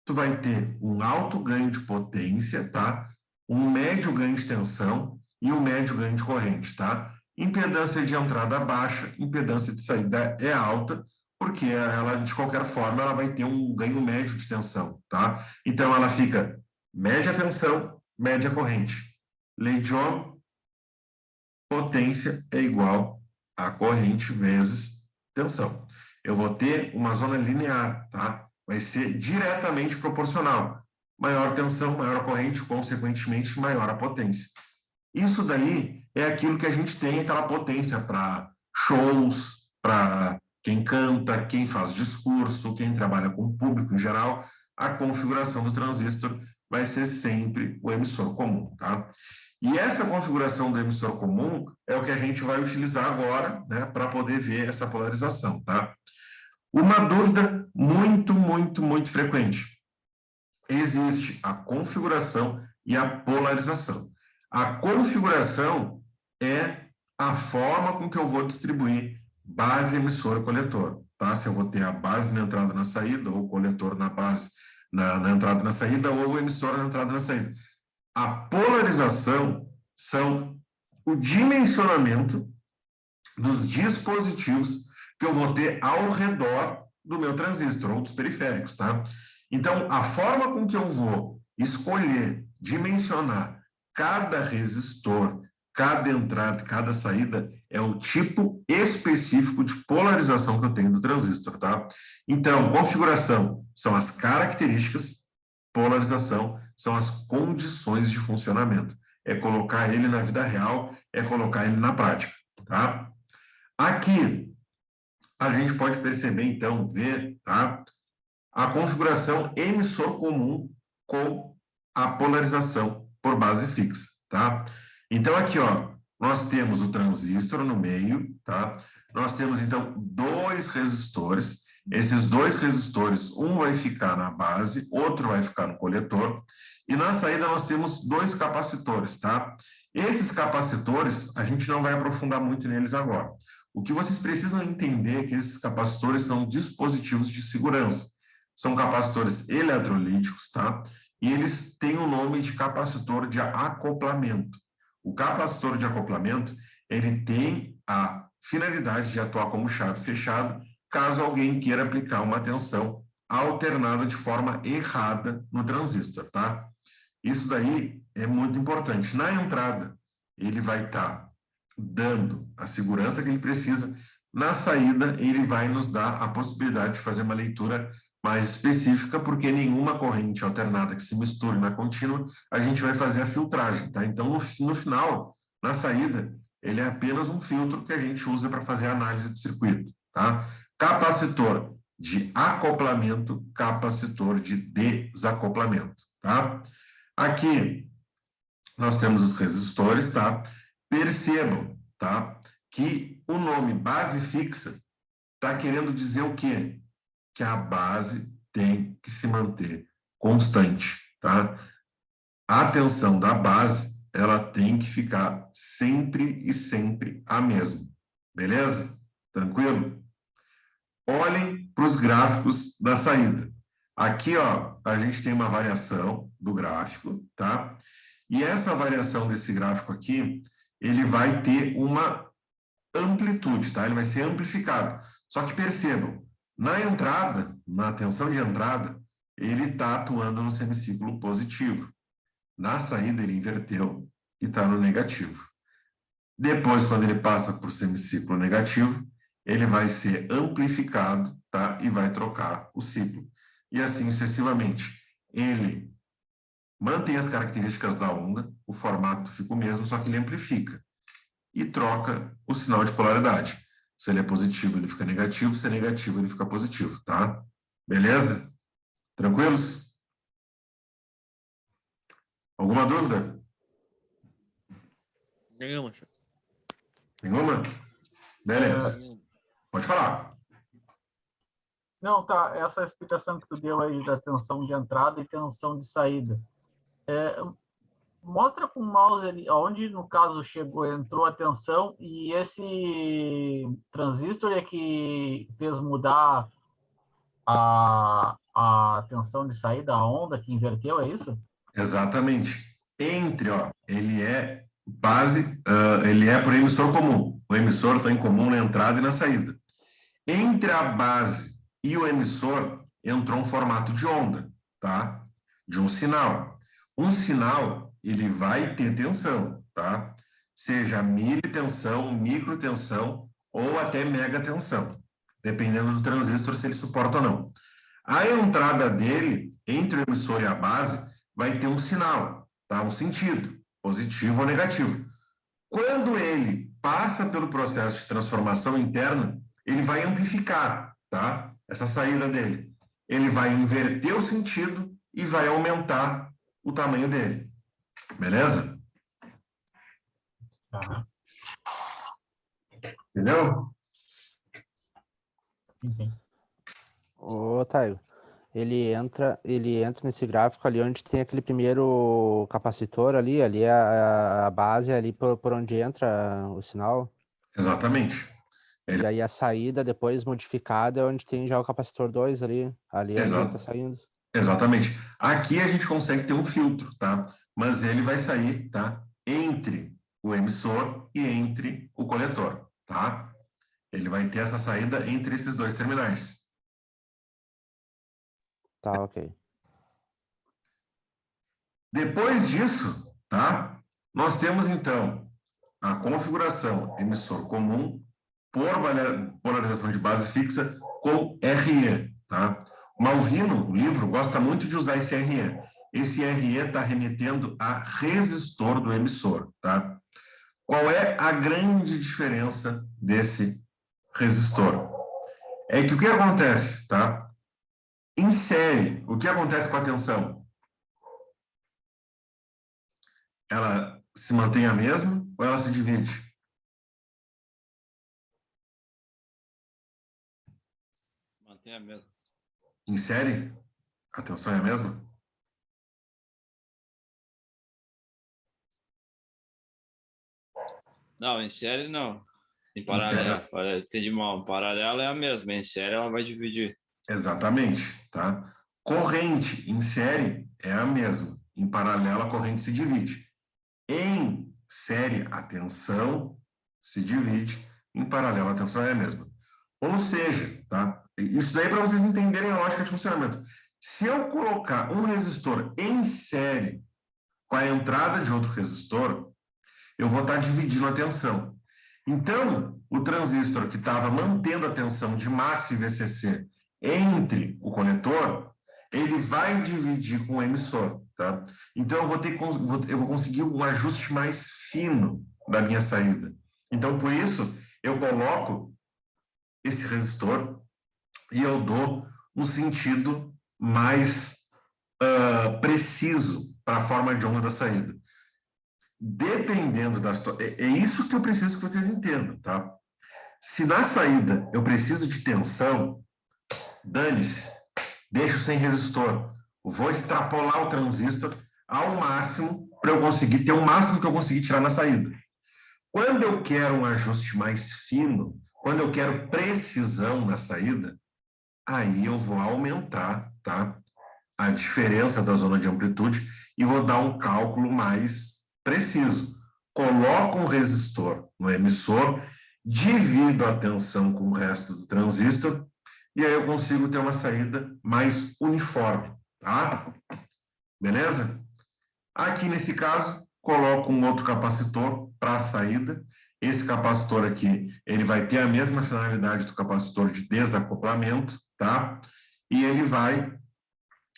Tu vai ter um alto ganho de potência, tá? Um médio ganho de tensão e um médio ganho de corrente, tá? Impedância de entrada baixa, impedância de saída é alta, porque ela, de qualquer forma, ela vai ter um ganho médio de tensão, tá? Então, ela fica média tensão, média corrente. Lei de Ohm, potência é igual a corrente vezes tensão. Eu vou ter uma zona linear, tá? Vai ser diretamente proporcional. Maior tensão, maior corrente, consequentemente, maior a potência. Isso daí é aquilo que a gente tem, aquela potência para shows, para quem canta, quem faz discurso, quem trabalha com o público em geral, a configuração do transistor vai ser sempre o emissor comum, tá? E essa configuração do emissor comum é o que a gente vai utilizar agora, né, para poder ver essa polarização, tá? Uma dúvida muito frequente. Existe a configuração e a polarização. A configuração é a forma com que eu vou distribuir base, emissor e coletor, tá? Se eu vou ter a base na entrada e na saída, ou o coletor na base na entrada e na saída, ou o emissor na entrada e na saída. A polarização são o dimensionamento dos dispositivos que eu vou ter ao redor do meu transistor, ou dos periféricos, tá? Então, a forma com que eu vou escolher, dimensionar cada resistor, cada entrada, cada saída, é o tipo específico de polarização que eu tenho do transistor, tá? Então, configuração são as características, polarização são as condições de funcionamento. É colocar ele na vida real, é colocar ele na prática, tá? Aqui, a gente pode perceber, então, ver, tá? A configuração emissor comum com a polarização por base fixa, tá? Então, aqui, ó, nós temos o transistor no meio, tá? Nós temos, então, dois resistores. Esses dois resistores, um vai ficar na base, outro vai ficar no coletor. E na saída nós temos dois capacitores, tá? Esses capacitores, a gente não vai aprofundar muito neles agora. O que vocês precisam entender é que esses capacitores são dispositivos de segurança. São capacitores eletrolíticos, tá? E eles têm o nome de capacitor de acoplamento. O capacitor de acoplamento, ele tem a finalidade de atuar como chave fechada, caso alguém queira aplicar uma tensão alternada de forma errada no transistor, tá? Isso daí é muito importante. Na entrada, ele vai estar dando a segurança que ele precisa. Na saída, ele vai nos dar a possibilidade de fazer uma leitura mais específica, porque nenhuma corrente alternada que se misture na contínua, a gente vai fazer a filtragem, tá? Então, no final, Na saída, ele é apenas um filtro que a gente usa para fazer a análise do circuito, tá? Capacitor de acoplamento, capacitor de desacoplamento, tá? Aqui nós temos os resistores, tá? Percebam, tá? Que o nome base fixa está querendo dizer o quê? Que a base tem que se manter constante, tá? A tensão da base, ela tem que ficar sempre e sempre a mesma, beleza? Tranquilo? Olhem para os gráficos da saída. Aqui, ó, a gente tem uma variação do gráfico, tá? E essa variação desse gráfico aqui, ele vai ter uma amplitude, tá? Ele vai ser amplificado. Só que percebam, na entrada, na tensão de entrada, ele está atuando no semiciclo positivo. Na saída, ele inverteu e está no negativo. Depois, quando ele passa para o semiciclo negativo, ele vai ser amplificado, tá? E vai trocar o ciclo. E assim sucessivamente. Ele mantém as características da onda, o formato fica o mesmo, só que ele amplifica. E troca o sinal de polaridade. Se ele é positivo, ele fica negativo. Se é negativo, ele fica positivo, tá? Beleza? Tranquilos? Alguma dúvida? Nenhuma. Nenhuma? Beleza. Pode falar. Não, tá. Essa explicação que tu deu aí da tensão de entrada e tensão de saída. Mostra com o mouse ali, onde no caso entrou a tensão e esse transistor é que fez mudar a tensão de saída, a onda que inverteu, é isso? Exatamente. Ó, ele é base, ele é por emissor comum. O emissor está em comum na entrada e na saída. Entre a base e o emissor entrou um formato de onda, tá? De um sinal. Um sinal, ele vai ter tensão, tá? Seja militensão, microtensão ou até megatensão, dependendo do transistor se ele suporta ou não. A entrada dele, entre o emissor e a base, vai ter um sinal, tá? Um sentido, positivo ou negativo. Quando ele passa pelo processo de transformação interna, ele vai amplificar, tá? Essa saída dele. Ele vai inverter o sentido e vai aumentar o tamanho dele. Beleza? Entendeu? Sim, sim. Ô, Taio, ele entra nesse gráfico ali onde tem aquele primeiro capacitor ali é a base ali por onde entra o sinal. Exatamente. E aí a saída depois modificada é onde tem já o capacitor 2 ali é onde ele tá saindo. Exatamente. Aqui a gente consegue ter um filtro, tá? Mas ele vai sair, tá? Entre o emissor e entre o coletor, tá? Ele vai ter essa saída entre esses dois terminais. Tá, ok. Depois disso, tá? Nós temos, então, a configuração emissor comum por polarização de base fixa com RE, tá? O Malvino, o livro, gosta muito de usar esse RE. Esse RE está remetendo a resistor do emissor, tá? Qual é a grande diferença desse resistor? É que o que acontece, tá? Em série, o que acontece com a tensão? Ela se mantém a mesma ou ela se divide? Mantém a mesma. Em série, a tensão é a mesma? Não, em série não. Em paralelo, entendi mal. Em paralelo é a mesma. Em série ela vai dividir. Exatamente, tá? Corrente em série é a mesma. Em paralelo, a corrente se divide. Em série, a tensão se divide. Em paralelo, a tensão é a mesma. Ou seja, tá? Isso daí é para vocês entenderem a lógica de funcionamento. Se eu colocar um resistor em série com a entrada de outro resistor, eu vou estar dividindo a tensão. Então, o transistor que estava mantendo a tensão de massa e VCC entre o coletor, ele vai dividir com o emissor, tá? Então, eu vou conseguir um ajuste mais fino da minha saída. Então, por isso, eu coloco esse resistor e eu dou um sentido mais preciso para a forma de onda da saída. Dependendo da situação, é isso que eu preciso que vocês entendam, tá? Se na saída eu preciso de tensão, dane-se, deixo sem resistor. Vou extrapolar o transistor ao máximo para eu conseguir ter o máximo que eu conseguir tirar na saída. Quando eu quero um ajuste mais fino, quando eu quero precisão na saída, aí eu vou aumentar, tá, a diferença da zona de amplitude e vou dar um cálculo mais preciso. Coloco um resistor no emissor, divido a tensão com o resto do transistor e aí eu consigo ter uma saída mais uniforme, tá? Beleza? Aqui nesse caso, coloco um outro capacitor para a saída. Esse capacitor aqui, ele vai ter a mesma finalidade do capacitor de desacoplamento, tá? E ele vai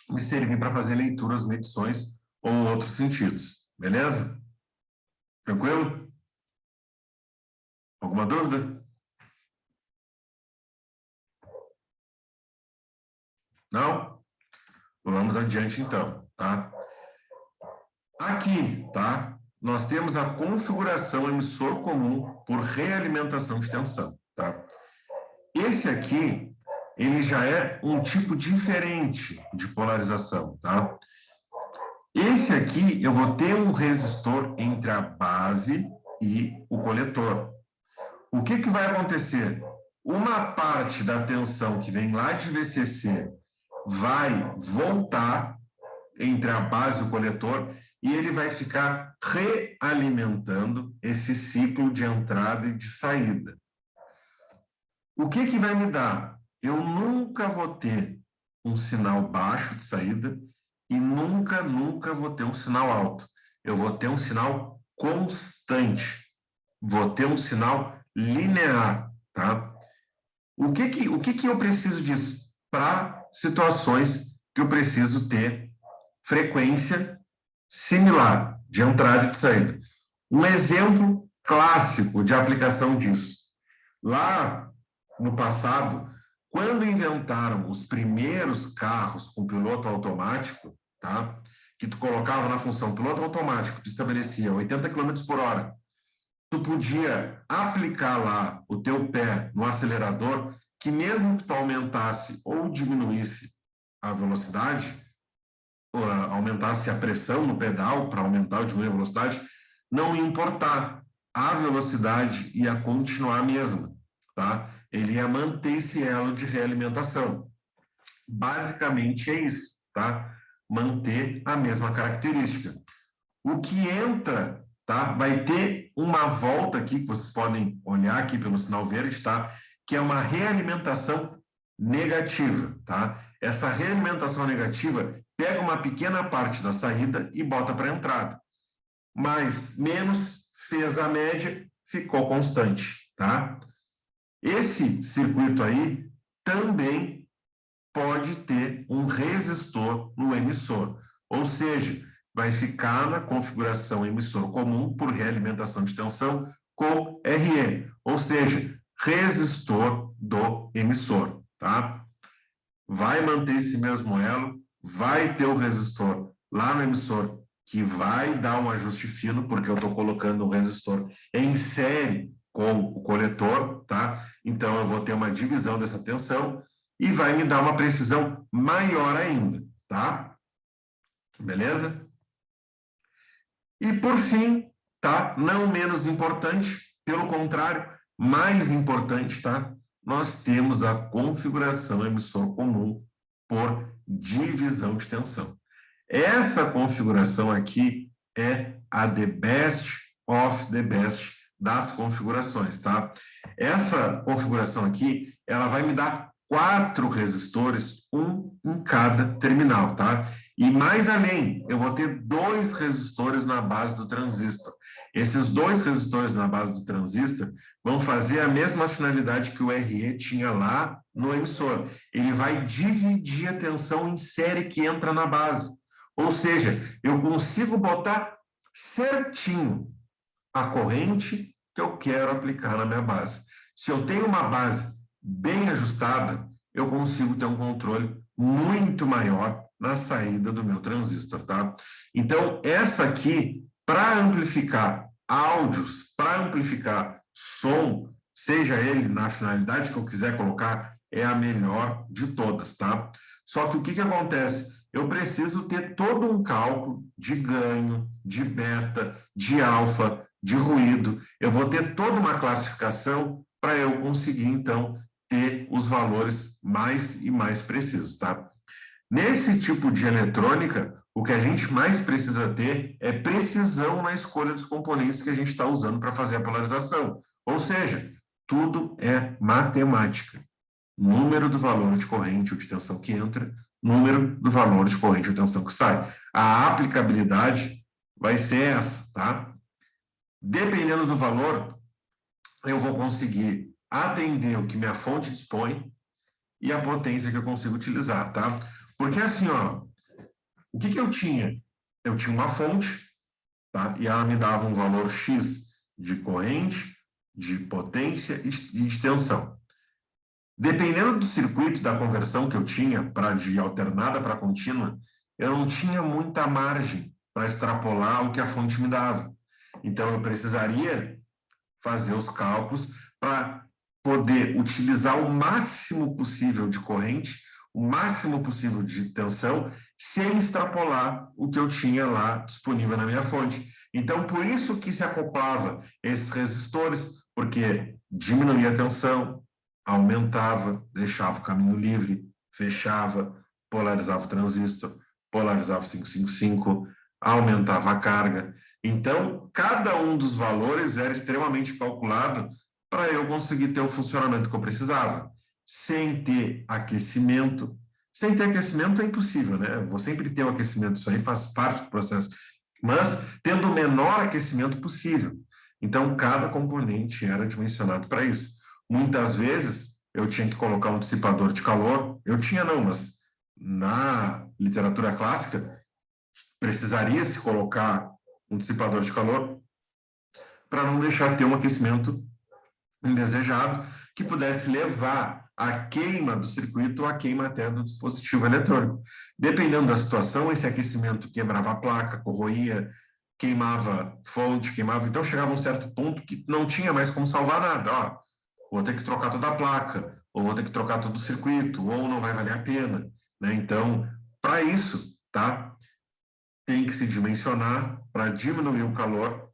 me servir para fazer leituras, medições ou outros sentidos. Beleza? Tranquilo? Alguma dúvida? Não? Vamos adiante então, tá? Aqui, tá? Nós temos a configuração emissor comum por realimentação de tensão, tá? Esse aqui, ele já é um tipo diferente de polarização, tá? Esse aqui, eu vou ter um resistor entre a base e o coletor. O que vai acontecer? Uma parte da tensão que vem lá de VCC vai voltar entre a base e o coletor e ele vai ficar realimentando esse ciclo de entrada e de saída. O que vai me dar? Eu nunca vou ter um sinal baixo de saída e nunca vou ter um sinal alto. Eu vou ter um sinal constante. Vou ter um sinal linear, tá? O que eu preciso disso? Para situações que eu preciso ter frequência similar de entrada e de saída. Um exemplo clássico de aplicação disso. Lá no passado, quando inventaram os primeiros carros com piloto automático, tá? Que tu colocava na função piloto automático, tu estabelecia 80 km por hora, tu podia aplicar lá o teu pé no acelerador, que mesmo que tu aumentasse ou diminuísse a velocidade, ou aumentasse a pressão no pedal para aumentar ou diminuir a velocidade, não ia importar. A velocidade ia continuar a mesma, tá? Ele ia manter esse elo de realimentação. Basicamente é isso, tá? Manter a mesma característica. O que entra, tá? Vai ter uma volta aqui, que vocês podem olhar aqui pelo sinal verde, tá? Que é uma realimentação negativa, tá? Essa realimentação negativa pega uma pequena parte da saída e bota para a entrada. Mais, menos, fez a média, ficou constante, tá? Esse circuito aí também pode ter um resistor no emissor, ou seja, vai ficar na configuração emissor comum por realimentação de tensão com RE, ou seja, resistor do emissor, tá? Vai manter esse mesmo elo, vai ter o resistor lá no emissor que vai dar um ajuste fino, porque eu estou colocando um resistor em série com o coletor, tá? Então, eu vou ter uma divisão dessa tensão e vai me dar uma precisão maior ainda, tá? Beleza? E, por fim, tá? Não menos importante, pelo contrário, mais importante, tá? Nós temos a configuração emissor comum por divisão de tensão. Essa configuração aqui é a the best of the best das configurações, tá? Essa configuração aqui, ela vai me dar 4 resistores, um em cada terminal, tá? E mais além, eu vou ter 2 resistores na base do transistor. Esses 2 resistores na base do transistor vão fazer a mesma finalidade que o RE tinha lá no emissor. Ele vai dividir a tensão em série que entra na base. Ou seja, eu consigo botar certinho a corrente que eu quero aplicar na minha base. Se eu tenho uma base bem ajustada, eu consigo ter um controle muito maior na saída do meu transistor, tá? Então, essa aqui, para amplificar áudios, para amplificar som, seja ele na finalidade que eu quiser colocar, é a melhor de todas, tá? Só que o que acontece? Eu preciso ter todo um cálculo de ganho, de beta, de alfa, de ruído. Eu vou ter toda uma classificação para eu conseguir, então, ter os valores mais e mais precisos, tá? Nesse tipo de eletrônica, o que a gente mais precisa ter é precisão na escolha dos componentes que a gente está usando para fazer a polarização. Ou seja, tudo é matemática. Número do valor de corrente ou de tensão que entra, número do valor de corrente ou tensão que sai. A aplicabilidade vai ser essa, tá? Dependendo do valor, eu vou conseguir atender o que minha fonte dispõe e a potência que eu consigo utilizar, tá? Porque assim, ó, o que eu tinha? Eu tinha uma fonte, tá? E ela me dava um valor X de corrente, de potência e de tensão. Dependendo do circuito da conversão que eu tinha para de alternada para contínua, eu não tinha muita margem para extrapolar o que a fonte me dava. Então, eu precisaria fazer os cálculos para poder utilizar o máximo possível de corrente, o máximo possível de tensão, sem extrapolar o que eu tinha lá disponível na minha fonte. Então, por isso que se acoplava esses resistores, porque diminuía a tensão, aumentava, deixava o caminho livre, fechava, polarizava o transistor, polarizava o 555, aumentava a carga. Então, cada um dos valores era extremamente calculado para eu conseguir ter o funcionamento que eu precisava. Sem ter aquecimento. Sem ter aquecimento é impossível, né? Eu vou sempre ter o aquecimento, isso aí faz parte do processo. Mas tendo o menor aquecimento possível. Então, cada componente era dimensionado para isso. Muitas vezes, eu tinha que colocar um dissipador de calor. Eu tinha não, mas na literatura clássica, precisaria se colocar um dissipador de calor para não deixar ter um aquecimento indesejado que pudesse levar à queima do circuito ou à queima até do dispositivo eletrônico. Dependendo da situação, esse aquecimento quebrava a placa, corroía, queimava fonte, queimava... Então, chegava a um certo ponto que não tinha mais como salvar nada. Ó, vou ter que trocar toda a placa, ou vou ter que trocar todo o circuito, ou não vai valer a pena, né? Então, para isso, tá? Tem que se dimensionar para diminuir o calor,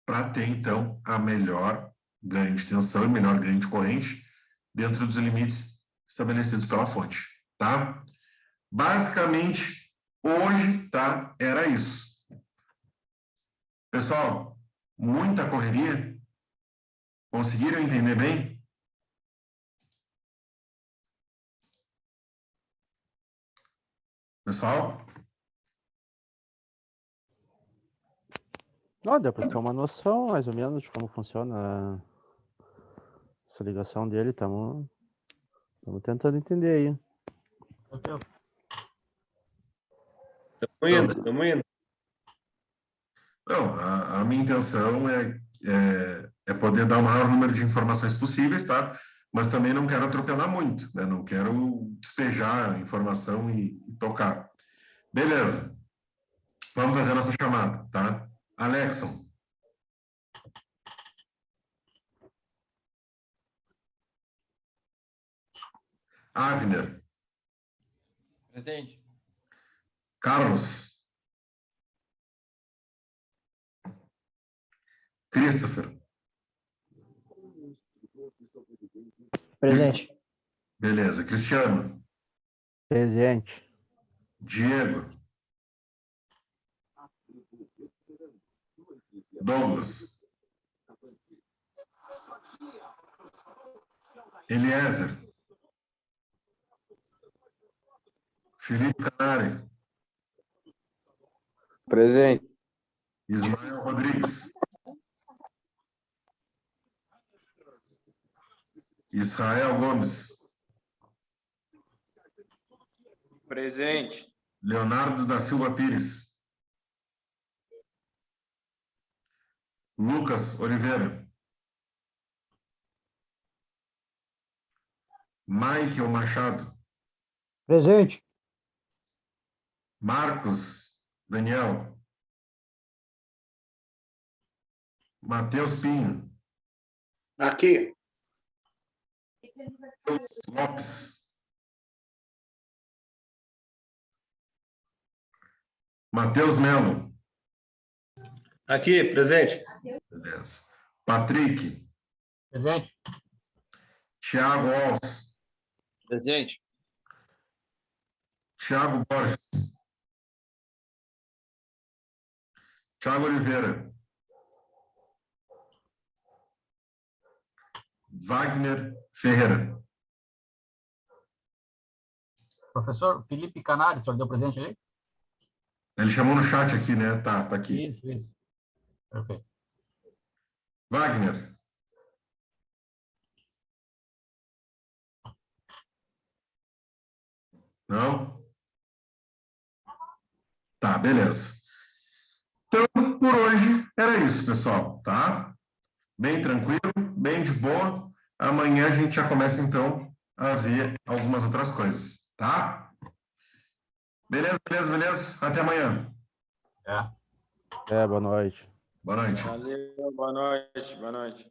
para ter, então, a melhor ganho de tensão e melhor ganho de corrente dentro dos limites estabelecidos pela fonte, tá? Basicamente, hoje, tá? Era isso. Pessoal, muita correria? Conseguiram entender bem? Pessoal? Deu para ter uma noção, mais ou menos, de como funciona essa ligação dele. Estamos tentando entender aí. Estamos indo. Não, a minha intenção é poder dar o maior número de informações possíveis, tá? Mas também não quero atropelar muito, né? Não quero despejar a informação e tocar. Beleza. Vamos fazer a nossa chamada, tá? Alexson. Avner. Presente. Carlos. Christopher. Presente. Beleza. Cristiano. Presente. Diego. Douglas. Eliezer. Felipe Canari. Presente. Ismael Rodrigues. Israel Gomes. Presente. Leonardo da Silva Pires. Lucas Oliveira. Michael Machado. Presente. Marcos Daniel. Matheus Pinho. Aqui. Lopes. Matheus Melo. Aqui, presente. Beleza. Patrick. Presente. Thiago Alves. Presente. Thiago Borges. Thiago Oliveira. Wagner Ferreira. Professor Felipe Canari, o senhor deu presente ali? Ele chamou no chat aqui, né? Tá aqui. Isso. Perfeito. Wagner. Não? Tá, beleza. Então, por hoje, era isso, pessoal, tá? Bem tranquilo, bem de boa. Amanhã a gente já começa, então, a ver algumas outras coisas, tá? Beleza. Até amanhã. É. Boa noite. Boa noite. Valeu, boa noite, boa noite.